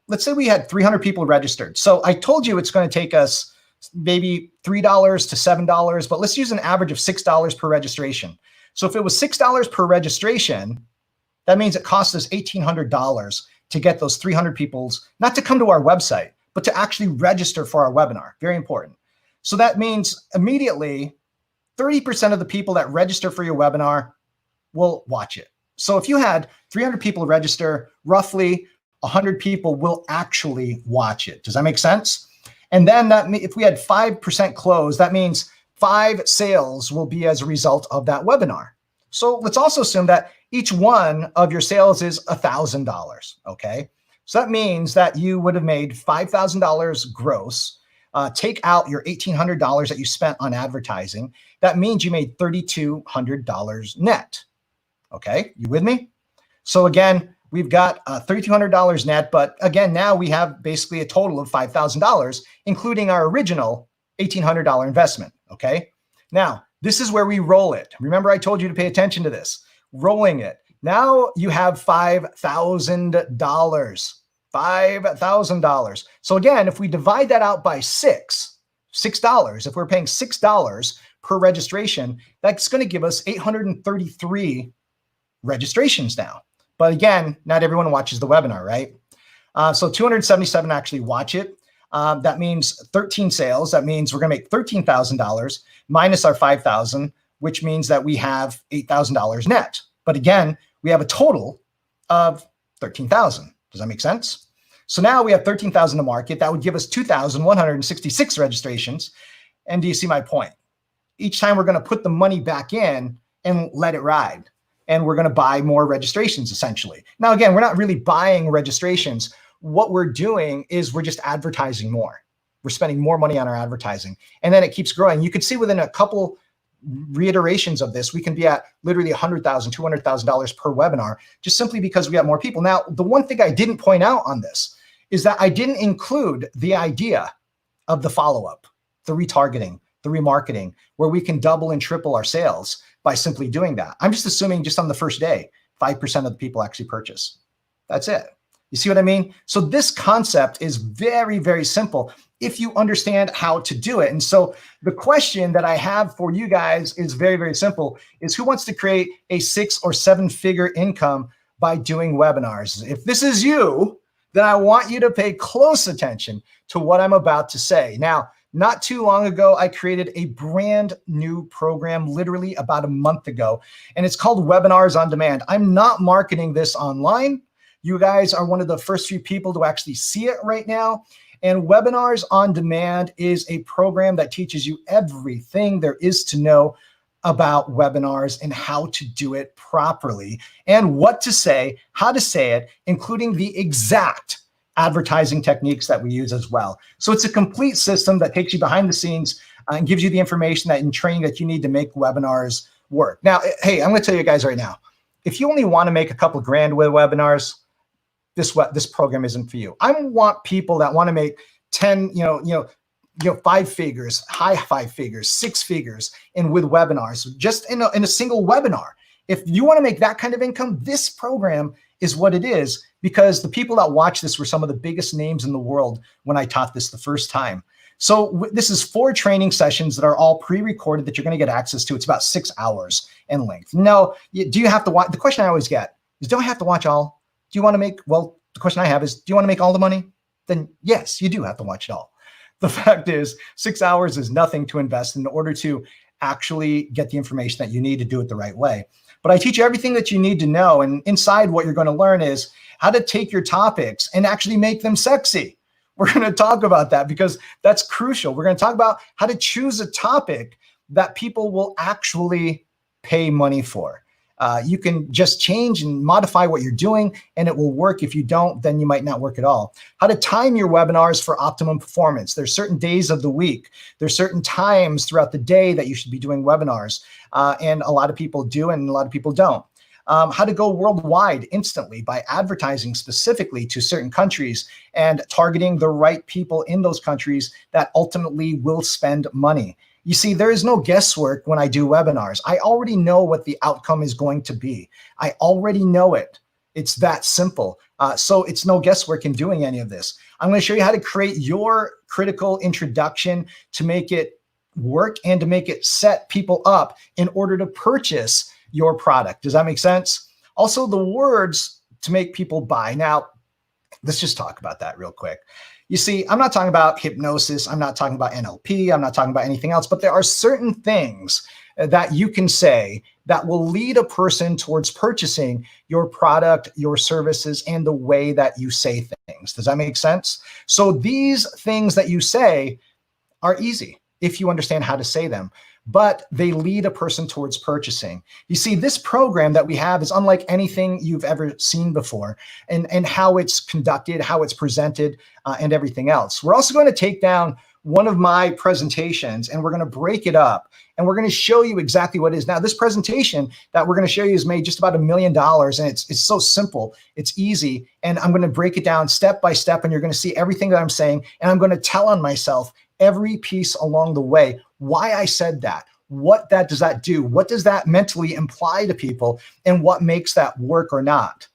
let's say we had 300 people registered. So I told you it's going to take us maybe $3 to $7, but let's use an average of $6 per registration. So if it was $6 per registration, that means it costs us $1,800 to get those 300 people, not to come to our website, but to actually register for our webinar. Very important. So that means immediately 30% of the people that register for your webinar will watch it. So if you had 300 people register, roughly 100 people will actually watch it. Does that make sense? And then if we had 5% close, that means 5 sales will be as a result of that webinar. So let's also assume that each one of your sales is $1,000, okay? So that means that you would have made $5,000 gross. Take out your $1,800 that you spent on advertising. That means you made $3,200 net, okay? You with me? So again, we've got $3,200 net, but again, now we have basically a total of $5,000, including our original $1,800 investment, okay? Now, this is where we roll it. Remember, I told you to pay attention to this. Rolling it. Now you have $5,000. $5,000. So again, if we divide that out by $6, if we're paying $6 per registration, that's going to give us 833 registrations now. But again, not everyone watches the webinar, right? So 277 actually watch it. That means 13 sales. That means we're going to make $13,000 minus our $5,000, which means that we have $8,000 net. But again, we have a total of $13,000. Does that make sense? So now we have $13,000 to market. That would give us 2,166 registrations. And do you see my point? Each time we're going to put the money back in and let it ride. And we're going to buy more registrations, essentially. Now, again, we're not really buying registrations. What we're doing is we're just advertising more. We're spending more money on our advertising. And then it keeps growing. You could see within a couple reiterations of this, we can be at literally $100,000, $200,000 per webinar, just simply because we got more people. Now, the one thing I didn't point out on this is that I didn't include the idea of the follow-up, the retargeting, the remarketing, where we can double and triple our sales by simply doing that. I'm just assuming just on the first day, 5% of the people actually purchase. That's it. You see what I mean? So this concept is very, very simple if you understand how to do it. And so the question that I have for you guys is very, very simple, is who wants to create a 6 or 7 figure income by doing webinars? If this is you, then I want you to pay close attention to what I'm about to say. Now, not too long ago, I created a brand new program, literally about a month ago, and it's called Webinars on Demand. I'm not marketing this online. You guys are one of the first few people to actually see it right now. And Webinars on Demand is a program that teaches you everything there is to know about webinars and how to do it properly and what to say, how to say it, including the exact advertising techniques that we use as well. So it's a complete system that takes you behind the scenes and gives you the information that in training that you need to make webinars work. Now, hey, I'm going to tell you guys right now, if you only want to make a couple grand with webinars, this program isn't for you. I want people that want to make 10, 5 figures, high 5 figures, 6 figures, and with webinars, just in a single webinar. If you want to make that kind of income, this program is what it is, because the people that watch this were some of the biggest names in the world when I taught this the first time. So this is 4 training sessions that are all pre-recorded that you're going to get access to. It's about 6 hours in length. No, do you have to watch? The question I always get is, do I have to watch all? Do you want to make, well, the question I have is, do you want to make all the money? Then yes, you do have to watch it all. The fact is 6 hours is nothing to invest in order to actually get the information that you need to do it the right way. But I teach you everything that you need to know. And inside what you're going to learn is how to take your topics and actually make them sexy. We're going to talk about that because that's crucial. We're going to talk about how to choose a topic that people will actually pay money for. You can just change and modify what you're doing and it will work. If you don't, then you might not work at all. How to time your webinars for optimum performance. There's certain days of the week. There's certain times throughout the day that you should be doing webinars. And a lot of people do and a lot of people don't. How to go worldwide instantly by advertising specifically to certain countries and targeting the right people in those countries that ultimately will spend money. You see, there is no guesswork when I do webinars. I already know what the outcome is going to be. I already know it. It's that simple. So it's no guesswork in doing any of this. I'm going to show you how to create your critical introduction to make it work and to make it set people up in order to purchase your product. Does that make sense? Also, the words to make people buy. Now, let's just talk about that real quick. You see, I'm not talking about hypnosis. I'm not talking about NLP. I'm not talking about anything else, but there are certain things that you can say that will lead a person towards purchasing your product, your services, and the way that you say things. Does that make sense? So these things that you say are easy if you understand how to say them, but they lead a person towards purchasing. You see, this program that we have is unlike anything you've ever seen before, and how it's conducted, how it's presented, and everything else. We're also going to take down one of my presentations and we're going to break it up and we're going to show you exactly what it is. Now, this presentation that we're going to show you is made just about $1 million, and it's so simple, it's easy, and I'm going to break it down step by step, and you're going to see everything that I'm saying, and I'm going to tell on myself every piece along the way why I said that. What does that do? What does that mentally imply to people, and what makes that work or not?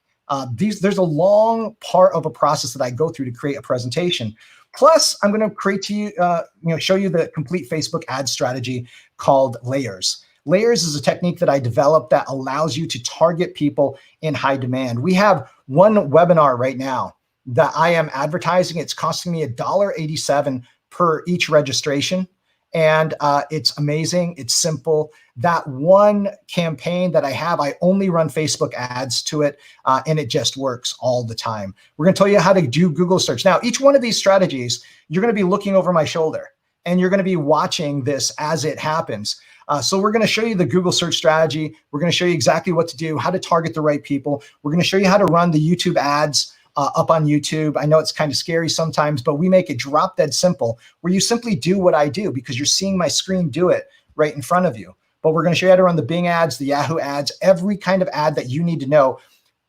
There's a long part of a process that I go through to create a presentation. Plus, I'm going to create to you, show you the complete Facebook ad strategy called Layers. Layers is a technique that I developed that allows you to target people in high demand. We have one webinar right now that I am advertising. It's costing me $1.87 per each registration. And it's amazing. It's simple. That one campaign that I have, I only run Facebook ads to it, and it just works all the time. We're going to tell you how to do Google search. Now, each one of these strategies, you're going to be looking over my shoulder, and you're going to be watching this as it happens. So we're going to show you the Google search strategy. We're going to show you exactly what to do, how to target the right people. We're going to show you how to run the YouTube ads up on YouTube. I know it's kind of scary sometimes, but we make it drop dead simple, where you simply do what I do because you're seeing my screen do it right in front of you. but we're going to show you how to run the Bing ads, the Yahoo ads, every kind of ad that you need to know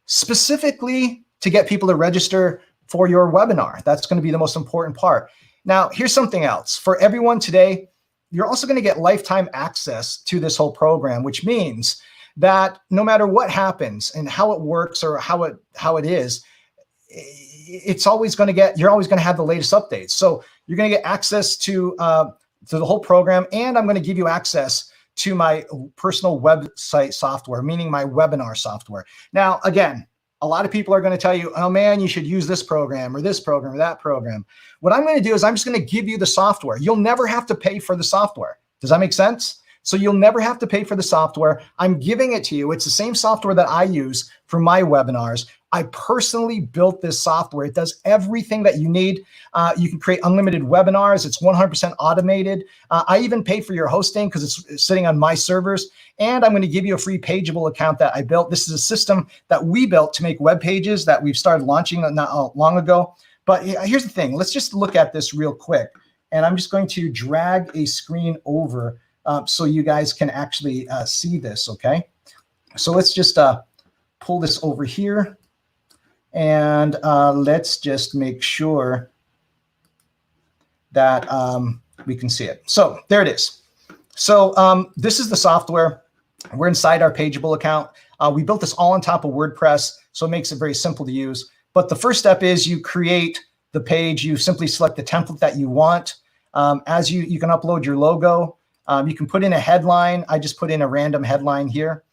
specifically to get people to register for your webinar. That's going to be the most important part. Now, here's something else. For everyone today, you're also going to get lifetime access to this whole program, which means that no matter what happens and how it works or how it is, it's always going to you're always going to have the latest updates. So you're going to get access to the whole program, and I'm going to give you access to my personal website software, meaning my webinar software. Now, again, a lot of people are going to tell you, oh man, you should use this program or that program. What I'm going to do is I'm just going to give you the software. You'll never have to pay for the software. Does that make sense? So you'll never have to pay for the software. I'm giving it to you. It's the same software that I use for my webinars. I personally built this software. It does everything that you need. You can create unlimited webinars. It's 100% automated. I even pay for your hosting because it's sitting on my servers. And I'm going to give you a free Pageable account that I built. This is a system that we built to make web pages that we've started launching not long ago. But here's the thing. Let's just look at this real quick. And I'm just going to drag a screen over so you guys can actually see this, okay? So let's just pull this over here. And let's just make sure that we can see it. So there it is. So this is the software. We're inside our Pageable account. We built this all on top of WordPress, so it makes it very simple to use. But the first step is you create the page. You simply select the template that you want. As you can upload your logo. You can put in a headline. I just put in a random headline here.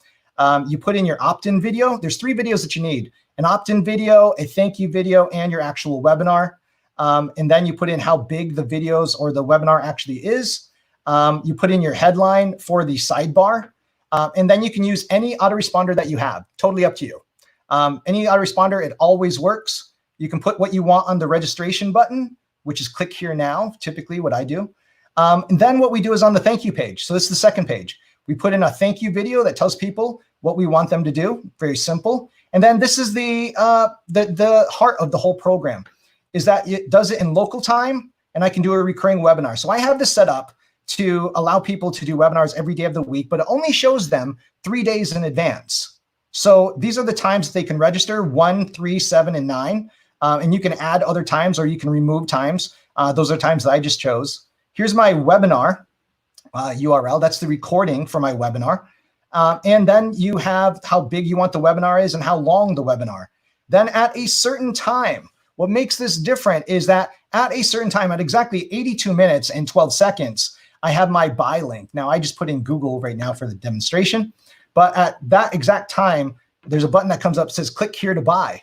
You put in your opt-in video. There's 3 videos that you need: an opt-in video, a thank you video, and your actual webinar. And then you put in how big the videos or the webinar actually is. You put in your headline for the sidebar. And then you can use any autoresponder that you have. Totally up to you. Any autoresponder, it always works. You can put what you want on the registration button, which is click here now, typically what I do. And then what we do is on the thank you page. So this is the second page. We put in a thank you video that tells people what we want them to do. Very simple. And then this is the heart of the whole program, is that it does it in local time, and I can do a recurring webinar. So I have this set up to allow people to do webinars every day of the week, but it only shows them 3 days in advance. So these are the times that they can register: 1, 3, 7, and 9. And you can add other times or you can remove times. Those are times that I just chose. Here's my webinar URL. That's the recording for my webinar. And then you have how big you want the webinar is and how long the webinar. Then at a certain time, what makes this different is that at a certain time, at exactly 82 minutes and 12 seconds, I have my buy link. Now, I just put in Google right now for the demonstration. But at that exact time, there's a button that comes up that says click here to buy.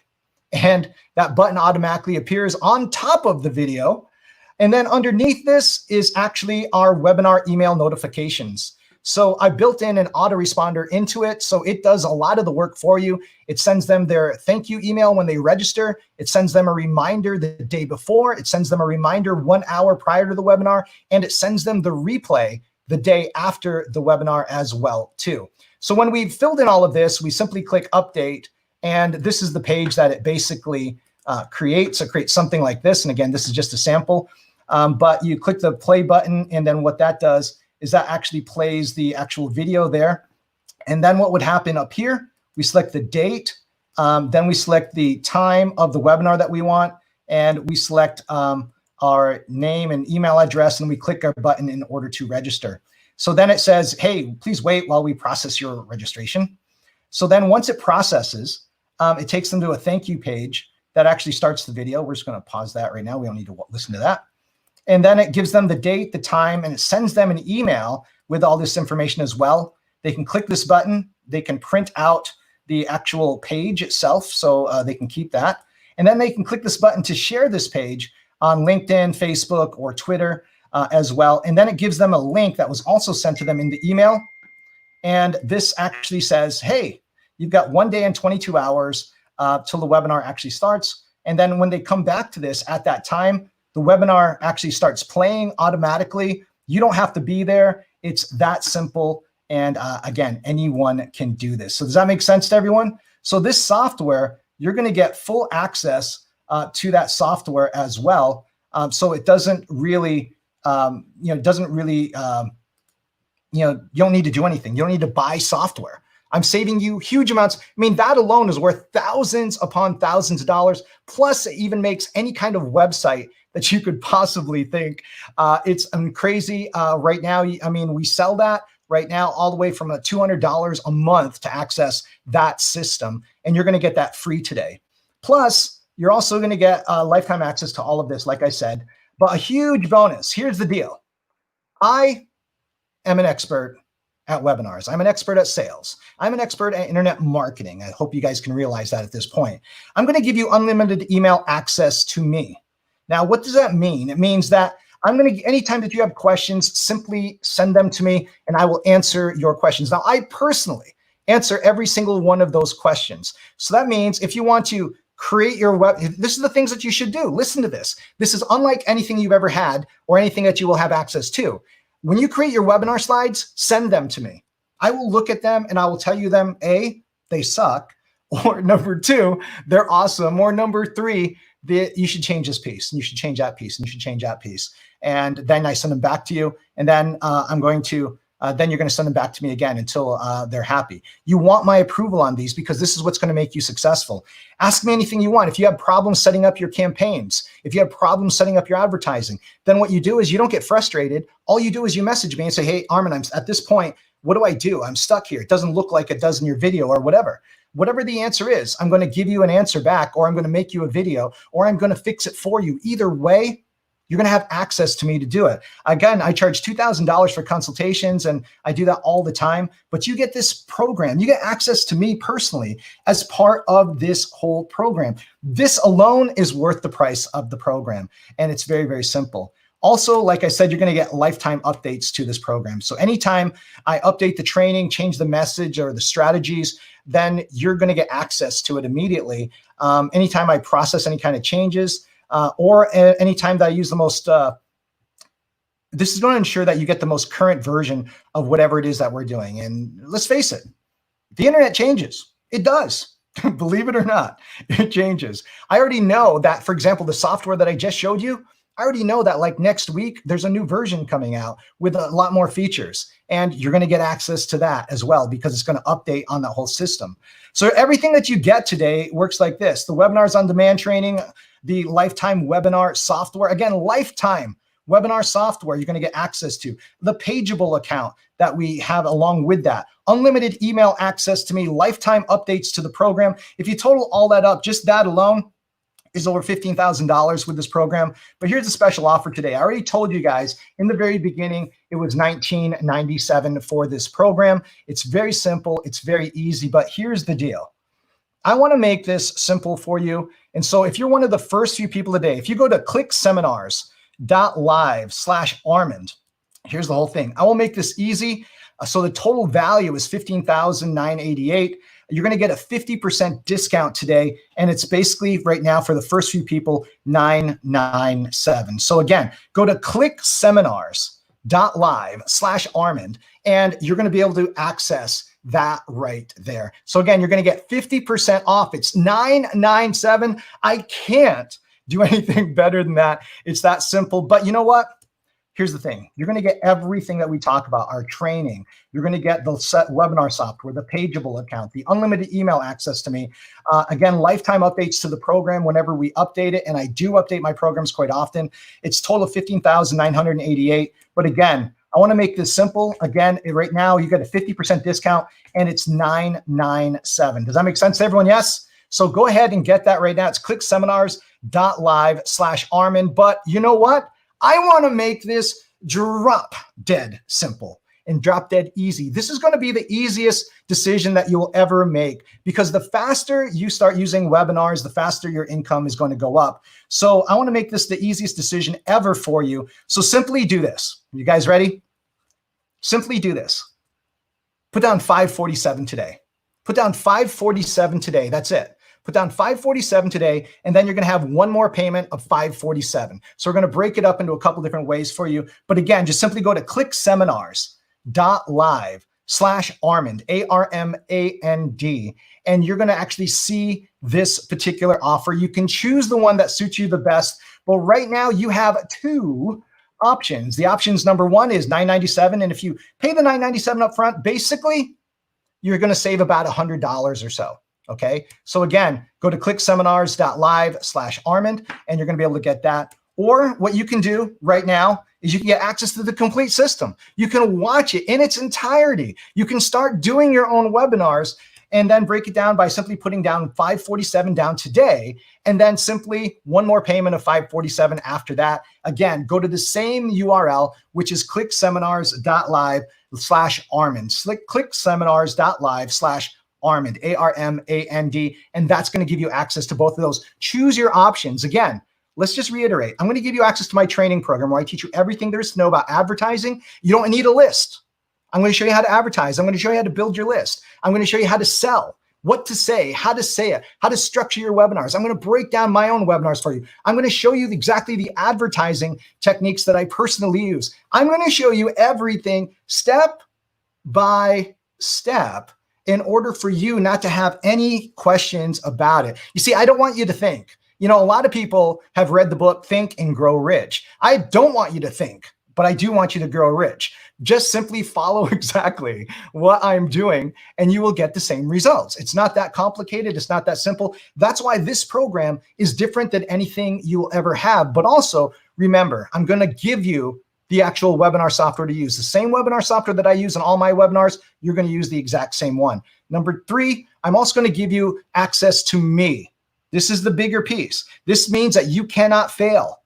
And that button automatically appears on top of the video. And then underneath this is actually our webinar email notifications. So I built in an autoresponder into it. So it does a lot of the work for you. It sends them their thank you email when they register. It sends them a reminder the day before. It sends them a reminder 1 hour prior to the webinar. And it sends them the replay the day after the webinar as well, too. So when we've filled in all of this, we simply click update. And this is the page that it basically creates. It creates something like this. And again, this is just a sample. But you click the play button. And then what that does is that actually plays the actual video there. And then what would happen up here, we select the date. Then we select the time of the webinar that we want. And we select our name and email address. And we click our button in order to register. So then it says, hey, please wait while we process your registration. So then once it processes, it takes them to a thank you page that actually starts the video. We're just going to pause that right now. We don't need to listen to that. And then it gives them the date, the time, and it sends them an email with all this information as well. They can click this button. They can print out the actual page itself, so they can keep that. And then they can click this button to share this page on LinkedIn, Facebook, or Twitter as well. And then it gives them a link that was also sent to them in the email. And this actually says, hey, you've got 1 day and 22 hours till the webinar actually starts. And then when they come back to this at that time, the webinar actually starts playing automatically. You don't have to be there. It's that simple. And again, anyone can do this. So does that make sense to everyone? So this software, you're going to get full access to that software as well. So it doesn't really, you don't need to do anything. You don't need to buy software. I'm saving you huge amounts. I mean, that alone is worth thousands upon thousands of dollars. Plus, it even makes any kind of website that you could possibly think. It's crazy right now. I mean, we sell that right now all the way from $200 a month to access that system. And you're going to get that free today. Plus, you're also going to get lifetime access to all of this, like I said. But a huge bonus. Here's the deal. I am an expert at webinars. I'm an expert at sales. I'm an expert at internet marketing. I hope you guys can realize that at this point. I'm going to give you unlimited email access to me. Now, what does that mean? It means that I'm going to, anytime that you have questions, simply send them to me and I will answer your questions. Now, I personally answer every single one of those questions. So that means if you want to create your web, this is the things that you should do. Listen to this. This is unlike anything you've ever had or anything that you will have access to. When you create your webinar slides, send them to me. I will look at them and I will tell you them, A, they suck, or number two, they're awesome, or number three, you should change this piece, and you should change that piece, and you should change that piece. And then I send them back to you, and then then you're going to send them back to me again until they're happy. You want my approval on these because this is what's going to make you successful. Ask me anything you want. If you have problems setting up your campaigns, if you have problems setting up your advertising, then what you do is you don't get frustrated. All you do is you message me and say, hey, Armand, I'm at this point. What do I do? I'm stuck here. It doesn't look like it does in your video or whatever. Whatever the answer is, I'm going to give you an answer back, or I'm going to make you a video, or I'm going to fix it for you. Either way, you're going to have access to me to do it. Again, I charge $2,000 for consultations, and I do that all the time. But you get this program. You get access to me personally as part of this whole program. This alone is worth the price of the program, and it's very, very simple. Also, like I said, you're going to get lifetime updates to this program. So anytime I update the training, change the message or the strategies, then you're going to get access to it immediately. Anytime I process any kind of changes, or anytime that I use the most, this is going to ensure that you get the most current version of whatever it is that we're doing. And let's face it, the internet changes. It does. Believe it or not, it changes. I already know that, for example, the software that I just showed you, I already know that like next week, there's a new version coming out with a lot more features, and you're going to get access to that as well because it's going to update on the whole system. So everything that you get today works like this: the webinars on demand training, the lifetime webinar software, again, lifetime webinar software you're going to get access to, the Pageable account that we have along with that, unlimited email access to me, lifetime updates to the program. If you total all that up, just that alone is over $15,000 with this program. But here's a special offer today. I already told you guys in the very beginning, it was $19.97 for this program. It's very simple. It's very easy, but here's the deal. I want to make this simple for you. And so if you're one of the first few people today, if you go to ClickSeminars.LIVE/Armand, here's the whole thing. I will make this easy. So the total value is $15,988. You're going to get a 50% discount today. And it's basically right now for the first few people, $997. So again, go to ClickSeminars.LIVE/Armand, and you're going to be able to access that right there. So again, you're going to get 50% off. It's $997. I can't do anything better than that. It's that simple. But you know what? Here's the thing. You're going to get everything that we talk about, our training. You're going to get the set webinar software, the Pageable account, the unlimited email access to me. Again, lifetime updates to the program whenever we update it. And I do update my programs quite often. It's total $15,988. But again, I want to make this simple. Again, right now you get a 50% discount and it's $997. Does that make sense to everyone? Yes. So go ahead and get that right now. It's ClickSeminars.LIVE/Armand. But you know what? I want to make this drop dead simple and drop dead easy. This is going to be the easiest decision that you will ever make, because the faster you start using webinars, the faster your income is going to go up. So I want to make this the easiest decision ever for you. So simply do this. You guys ready? Simply do this. Put down $547 today. Put down $547 today. That's it. Put down $547 today, and then you're going to have one more payment of $547. So we're going to break it up into a couple different ways for you. But again, just simply go to ClickSeminars.LIVE/Armand, ARMAND, and you're going to actually see this particular offer. You can choose the one that suits you the best. But right now you have two options. The options number one is $9.97. And if you pay the $9.97 up front, basically, you're going to save about $100 or so. Okay. So again, go to ClickSeminars.LIVE/Armand, and you're going to be able to get that. Or what you can do right now is you can get access to the complete system. You can watch it in its entirety. You can start doing your own webinars and then break it down by simply putting down $547 down today, and then simply one more payment of $547 after that. Again, go to the same URL, which is ClickSeminars.LIVE/Armand. ClickSeminars.LIVE/Armand, ARMAND, and that's going to give you access to both of those. Choose your options. Again, let's just reiterate. I'm going to give you access to my training program where I teach you everything there is to know about advertising. You don't need a list. I'm going to show you how to advertise. I'm going to show you how to build your list. I'm going to show you how to sell, what to say it, how to structure your webinars. I'm going to break down my own webinars for you. I'm going to show you exactly the advertising techniques that I personally use. I'm going to show you everything step by step in order for you not to have any questions about it. You see, I don't want you to think. You know, a lot of people have read the book, Think and Grow Rich. I don't want you to think, but I do want you to grow rich. Just simply follow exactly what I'm doing and you will get the same results. It's not that complicated. It's not that simple. That's why this program is different than anything you will ever have. But also remember, I'm going to give you the actual webinar software to use. The same webinar software that I use in all my webinars, you're going to use the exact same one. Number three, I'm also going to give you access to me. This is the bigger piece. This means that you cannot fail.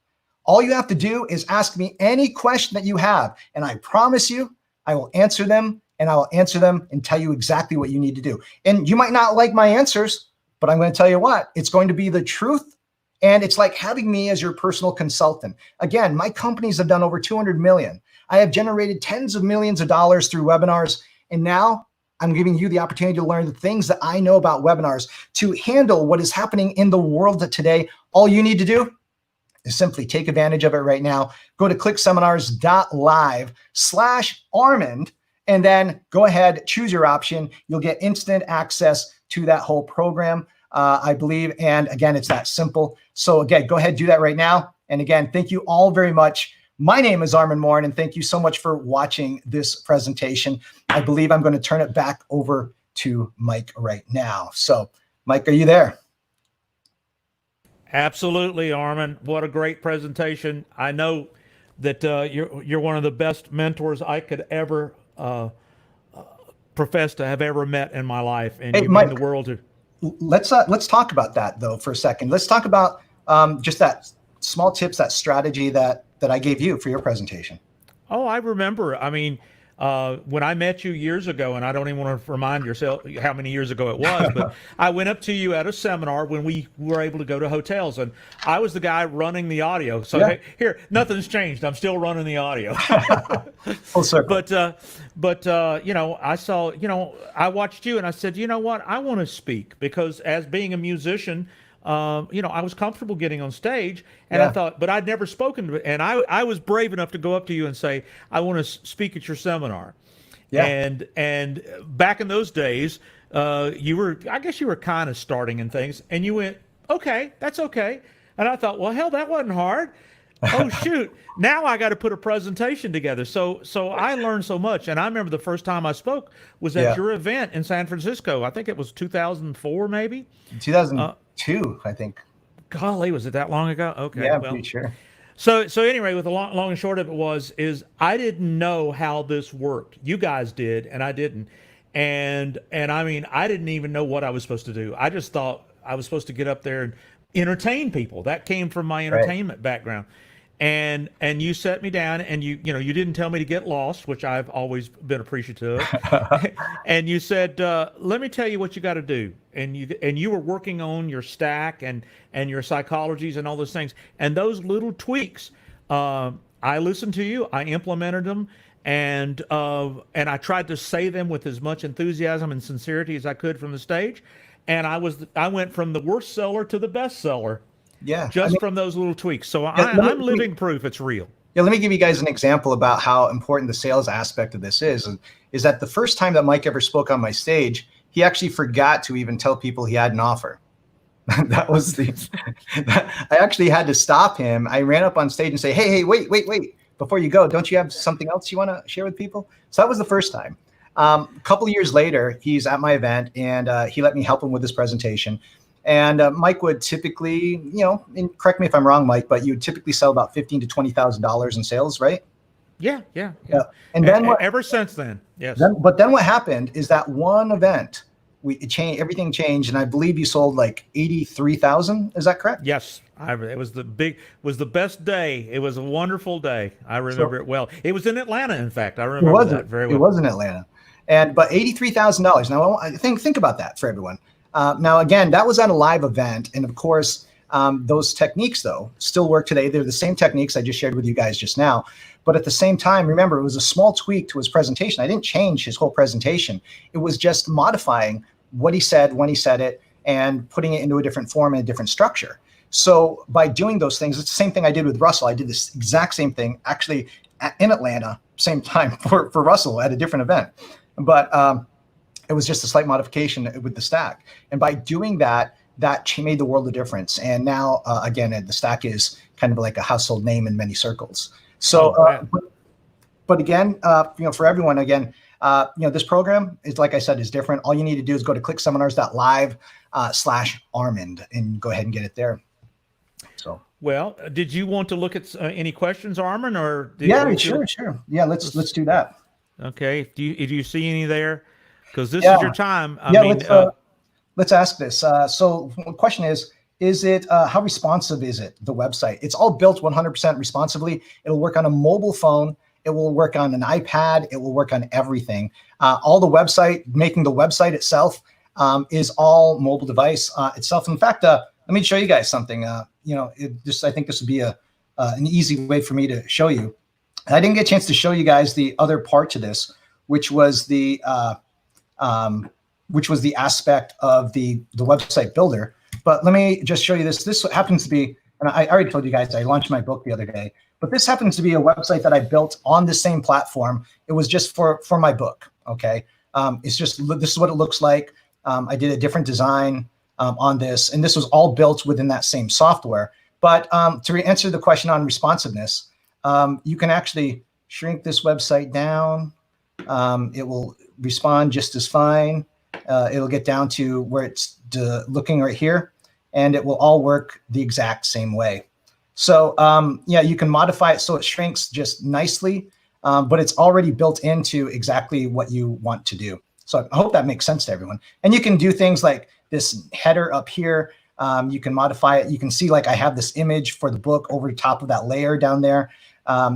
All you have to do is ask me any question that you have, and I promise you, I will answer them, and I will answer them and tell you exactly what you need to do. And you might not like my answers, but I'm going to tell you what, it's going to be the truth, and it's like having me as your personal consultant. Again, my companies have done over 200 million. I have generated tens of millions of dollars through webinars, and now I'm giving you the opportunity to learn the things that I know about webinars to handle what is happening in the world today. All you need to do is simply take advantage of it right now. Go to clickseminars.live/Armand, and then go ahead, choose your option. You'll get instant access to that whole program, I believe. And again, it's that simple. So again, go ahead, do that right now. And again, thank you all very much. My name is Armand Morin, and thank you so much for watching this presentation. I believe I'm going to turn it back over to Mike right now. So Mike, are you there? Absolutely, Armand. What a great presentation. I know that you're one of the best mentors I could ever profess to have ever met in my life, and you mean the world to. Let's talk about that though for a second. Let's talk about just that small tips, that strategy that I gave you for your presentation. Oh, I remember. I mean, when I met you years ago, and I don't even want to remind yourself how many years ago it was, but I went up to you at a seminar when we were able to go to hotels, and I was the guy running the audio. So yeah. Here, nothing's changed. I'm still running the audio. Full circle. But you know, I saw, you know, I watched you, and I said, you know what, I want to speak, because as being a musician, you know, I was comfortable getting on stage, and I thought, but I'd never spoken to it. And I was brave enough to go up to you and say, I want to speak at your seminar. Yeah. And back in those days, I guess you were kind of starting in things, and you went, okay, that's okay. And I thought, well, hell, that wasn't hard. Oh, shoot. Now I got to put a presentation together. So I learned so much. And I remember the first time I spoke was at your event in San Francisco. I think it was 2004, maybe. 2002, I think. Golly, was it that long ago? Okay. Yeah, I'm pretty sure. So anyway, with the long and short of it is I didn't know how this worked. You guys did, and I didn't. And I mean, I didn't even know what I was supposed to do. I just thought I was supposed to get up there and entertain people. That came from my entertainment background. And you set me down, and you didn't tell me to get lost, which I've always been appreciative of. And you said, let me tell you what you got to do. And you were working on your stack and your psychologies and all those things. And those little tweaks, I listened to you, I implemented them, and I tried to say them with as much enthusiasm and sincerity as I could from the stage. And I went from the worst seller to the best seller. Yeah, from those little tweaks. So I'm living proof it's real. Yeah, let me give you guys an example about how important the sales aspect of this is that the first time that Mike ever spoke on my stage, he actually forgot to even tell people he had an offer. That was I actually had to stop him. I ran up on stage and say, hey, wait. before you go, don't you have something else you want to share with people? So that was the first time. A couple of years later, he's at my event, and he let me help him with this presentation. And Mike would typically, and correct me if I'm wrong, Mike, but you would typically sell about $15,000 to $20,000 in sales, right? Yeah. And then ever since then, yes. But then what happened is that one event, everything changed, and I believe you sold like 83,000. Is that correct? Yes, it was the best day. It was a wonderful day. I remember it well. It was in Atlanta, in fact. I remember that very well. It was in Atlanta, but $83,000. Now I think about that for everyone. Now again, that was at a live event, and of course, those techniques though still work today. They're the same techniques I just shared with you guys just now. But at the same time, remember, it was a small tweak to his presentation. I didn't change his whole presentation. It was just modifying what he said when he said it and putting it into a different form and a different structure. So by doing those things, it's the same thing I did with Russell. I did this exact same thing actually in Atlanta, same time for Russell at a different event. But it was just a slight modification with the stack. And by doing that, that made the world of difference. And now, again, the stack is kind of like a household name in many circles. So, but again, for everyone, again, this program is, like I said, is different. All you need to do is go to ClickSeminars.LIVE /Armand and go ahead and get it there. So, well, did you want to look at any questions, Armand, or? Sure. Yeah, let's do that. Okay. Do you see any there? Because this is your time. Let's ask this. So the question is it, how responsive is it, the website? It's all built 100% responsively. It'll work on a mobile phone. It will work on an iPad. It will work on everything. All the website, making the website itself is all mobile device itself. In fact, let me show you guys something. I think this would be an easy way for me to show you. I didn't get a chance to show you guys the other part to this, which was the aspect of the website builder. But let me just show you this. This happens to be, and I already told you guys, I launched my book the other day, but this happens to be a website that I built on the same platform. It was just for my book, okay? This is what it looks like. I did a different design on this, and this was all built within that same software. But to answer the question on responsiveness, you can actually shrink this website down. It will respond just as fine. It'll get down to where it's looking right here, and it will all work the exact same way. So you can modify it so it shrinks just nicely, but it's already built into exactly what you want to do. So I hope that makes sense to everyone. And you can do things like this header up here. You can modify it. You can see like I have this image for the book over the top of that layer down there.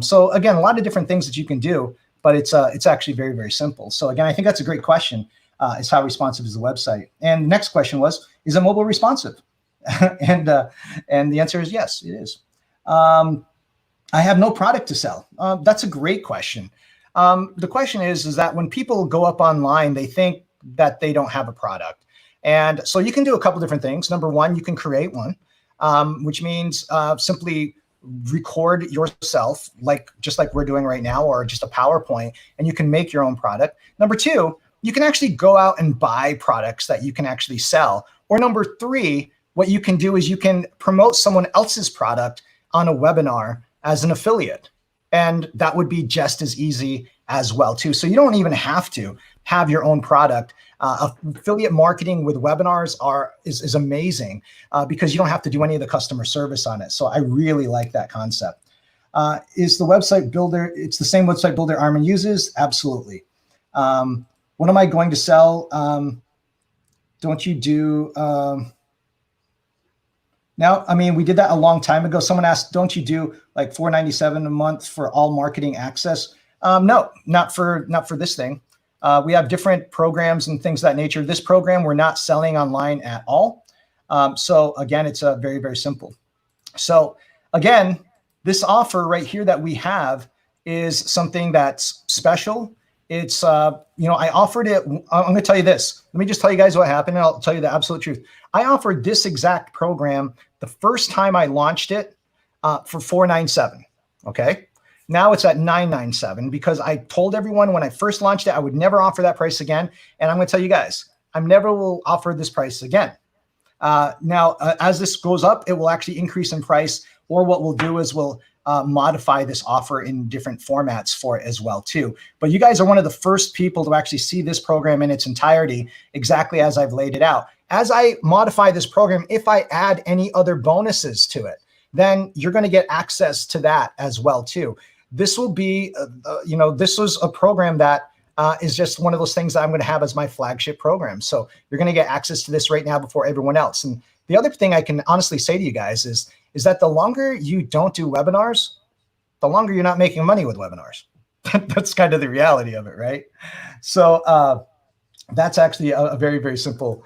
So again, a lot of different things that you can do, but it's actually very, very simple. So again, I think that's a great question. Is how responsive is the website? And the next question was, is it mobile responsive? and the answer is yes, it is. I have no product to sell. That's a great question. The question is that when people go up online, they think that they don't have a product. And so you can do a couple different things. Number one, you can create one, which means simply record yourself, just like we're doing right now, or just a PowerPoint, and you can make your own product. Number two, you can actually go out and buy products that you can actually sell. Or number three, what you can do is you can promote someone else's product on a webinar as an affiliate. And that would be just as easy as well too. So you don't even have to have your own product. Affiliate marketing with webinars is amazing because you don't have to do any of the customer service on it. So I really like that concept. Is the website builder, it's the same website builder Armand uses? Absolutely. What am I going to sell? Don't you do, now, I mean, we did that a long time ago. Someone asked, don't you do like $4.97 a month for all marketing access? No, not for this thing. We have different programs and things of that nature. This program, we're not selling online at all. So again, it's very, very simple. So again, this offer right here that we have is something that's special. It's, I offered it. I'm going to tell you this. Let me just tell you guys what happened, and I'll tell you the absolute truth. I offered this exact program the first time I launched it for $4.97. Okay. Now it's at $9.97 because I told everyone when I first launched it, I would never offer that price again. And I'm going to tell you guys, I never will offer this price again. Now, as this goes up, it will actually increase in price. Or what we'll do is we'll modify this offer in different formats for it as well too. But you guys are one of the first people to actually see this program in its entirety, exactly as I've laid it out. As I modify this program, if I add any other bonuses to it, then you're going to get access to that as well too. This will be, this was a program that is just one of those things that I'm going to have as my flagship program. So you're going to get access to this right now before everyone else. And the other thing I can honestly say to you guys is that the longer you don't do webinars, the longer you're not making money with webinars. That's kind of the reality of it, right? So that's actually a very, very simple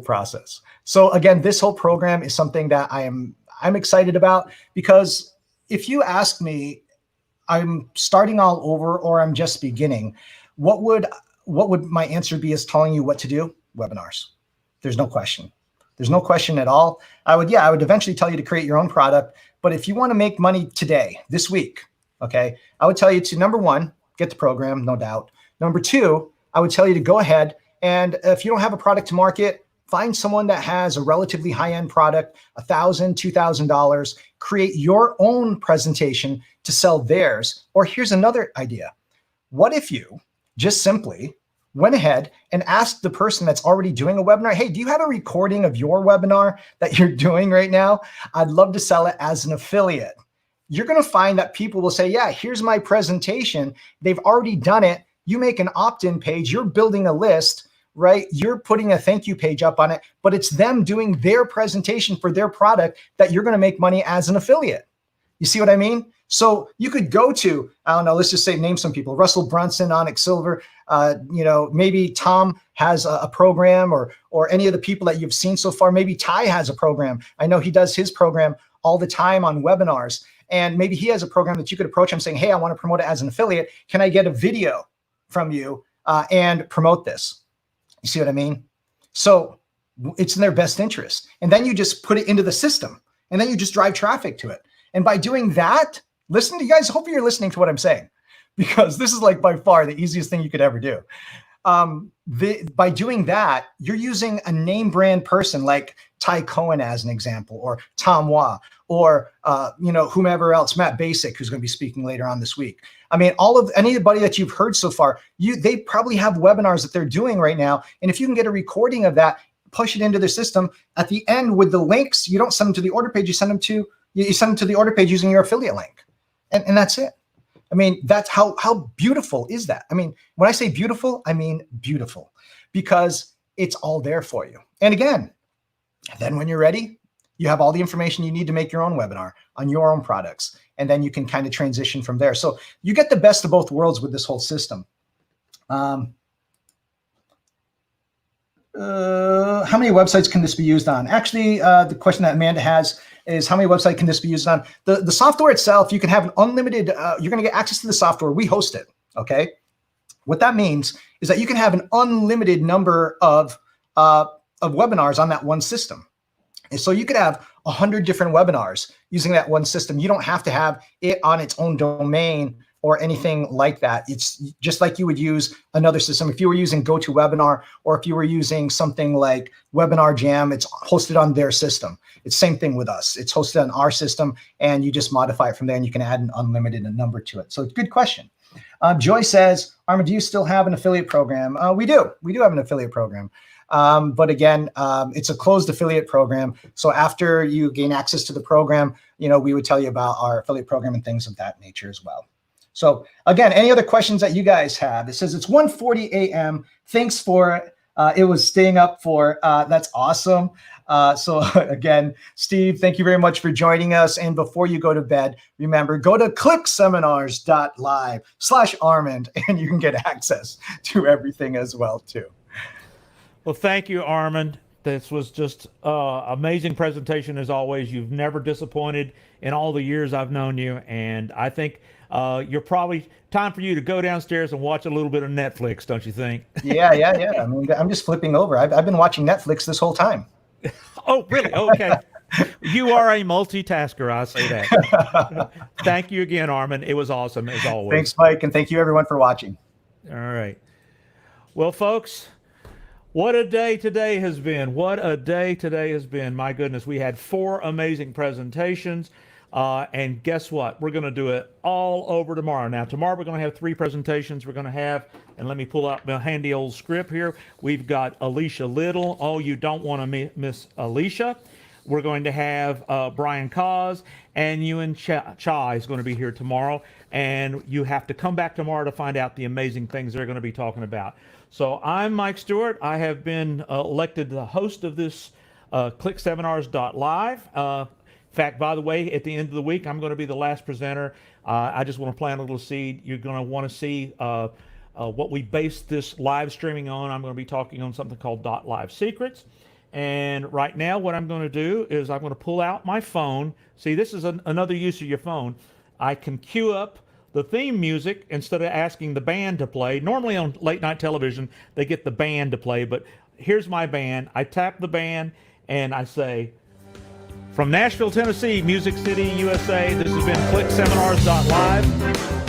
process. So again, this whole program is something that I'm excited about, because if you ask me, I'm starting all over or I'm just beginning, what would my answer be as telling you what to do? Webinars. There's no question. There's no question at all. I would eventually tell you to create your own product. But if you want to make money today, this week, okay, I would tell you to, number one, get the program, no doubt. Number two, I would tell you to go ahead, and if you don't have a product to market, find someone that has a relatively high-end product, $1,000, $2,000, create your own presentation to sell theirs. Or here's another idea. What if you just simply went ahead and asked the person that's already doing a webinar, hey, do you have a recording of your webinar that you're doing right now? I'd love to sell it as an affiliate. You're going to find that people will say, yeah, here's my presentation. They've already done it. You make an opt-in page. You're building a list, right? You're putting a thank you page up on it, but it's them doing their presentation for their product that you're going to make money as an affiliate. You see what I mean? So you could go to, I don't know, let's just say, name some people, Russell Brunson, Onyx Silver, maybe Tom has a program, or any of the people that you've seen so far. Maybe Ty has a program. I know he does his program all the time on webinars. And maybe he has a program that you could approach him saying, hey, I want to promote it as an affiliate. Can I get a video from you and promote this? You see what I mean? So it's in their best interest. And then you just put it into the system, and then you just drive traffic to it. And by doing that, listen to you guys, hope you're listening to what I'm saying, because this is like by far the easiest thing you could ever do. By doing that, you're using a name brand person like Ty Cohen as an example, or Tom Wah, or whomever else, Matt Basic, who's going to be speaking later on this week. I mean, anybody that you've heard so far, they probably have webinars that they're doing right now. And if you can get a recording of that, push it into the system at the end with the links, you don't send them to the order page, you send them to the order page using your affiliate link. And that's it. I mean, that's how beautiful is that? I mean, when I say beautiful, I mean beautiful, because it's all there for you. And again, then when you're ready, you have all the information you need to make your own webinar on your own products. And then you can kind of transition from there. So you get the best of both worlds with this whole system. How many websites can this be used on? Actually, the question that Amanda has is, how many websites can this be used on? The software itself, you can have an unlimited, you're going to get access to the software. We host it, okay? What that means is that you can have an unlimited number of webinars on that one system. And so you could have 100 different webinars using that one system. You don't have to have it on its own domain or anything like that. It's just like you would use another system. If you were using GoToWebinar, or if you were using something like Webinar Jam, it's hosted on their system. It's same thing with us. It's hosted on our system, and you just modify it from there, and you can add an unlimited number to it. So it's a good question. Joy says, Armand, do you still have an affiliate program? We do. We do have an affiliate program. But again, it's a closed affiliate program. So after you gain access to the program, we would tell you about our affiliate program and things of that nature as well. So again, any other questions that you guys have? It says it's 1:40 a.m. Thanks for it was staying up for. That's awesome. So again, Steve, thank you very much for joining us. And before you go to bed, remember, go to ClickSeminars.LIVE/Armand, and you can get access to everything as well too. Well, thank you, Armand. This was just amazing presentation as always. You've never disappointed in all the years I've known you, and I think you're probably time for you to go downstairs and watch a little bit of Netflix, don't you think? Yeah. I mean, I'm just flipping over. I've been watching Netflix this whole time. Oh, really? Okay. You are a multitasker, I say that. Thank you again, Armand. It was awesome as always. Thanks, Mike, and thank you everyone for watching. All right. Well, folks, what a day today has been. What a day today has been. My goodness, we had 4 amazing presentations. And guess what? We're going to do it all over tomorrow. Now, tomorrow we're going to have 3 presentations. We're going to have, and let me pull out my handy old script here. We've got Alicia Little. Oh, you don't want to miss Alicia. We're going to have Brian Cause, and Ewan Chai is going to be here tomorrow. And you have to come back tomorrow to find out the amazing things they're going to be talking about. So I'm Mike Stewart. I have been elected the host of this ClickSeminars.LIVE. In fact, by the way, at the end of the week, I'm going to be the last presenter. I just want to plant a little seed. You're going to want to see what we base this live streaming on. I'm going to be talking on something called .live Secrets. And right now, what I'm going to do is I'm going to pull out my phone. See, this is another use of your phone. I can cue up the theme music instead of asking the band to play. Normally on late night television, they get the band to play, but here's my band. I tap the band and I say, from Nashville, Tennessee, Music City, USA, this has been ClickSeminars.LIVE.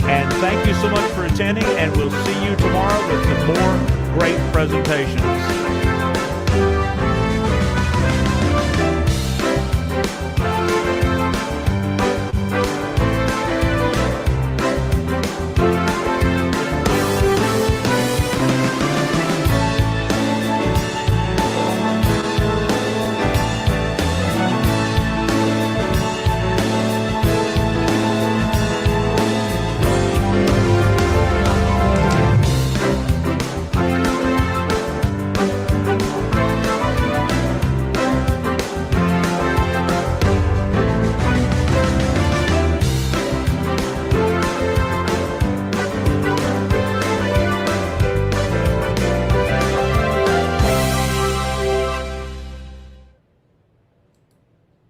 And thank you so much for attending, and we'll see you tomorrow with some more great presentations.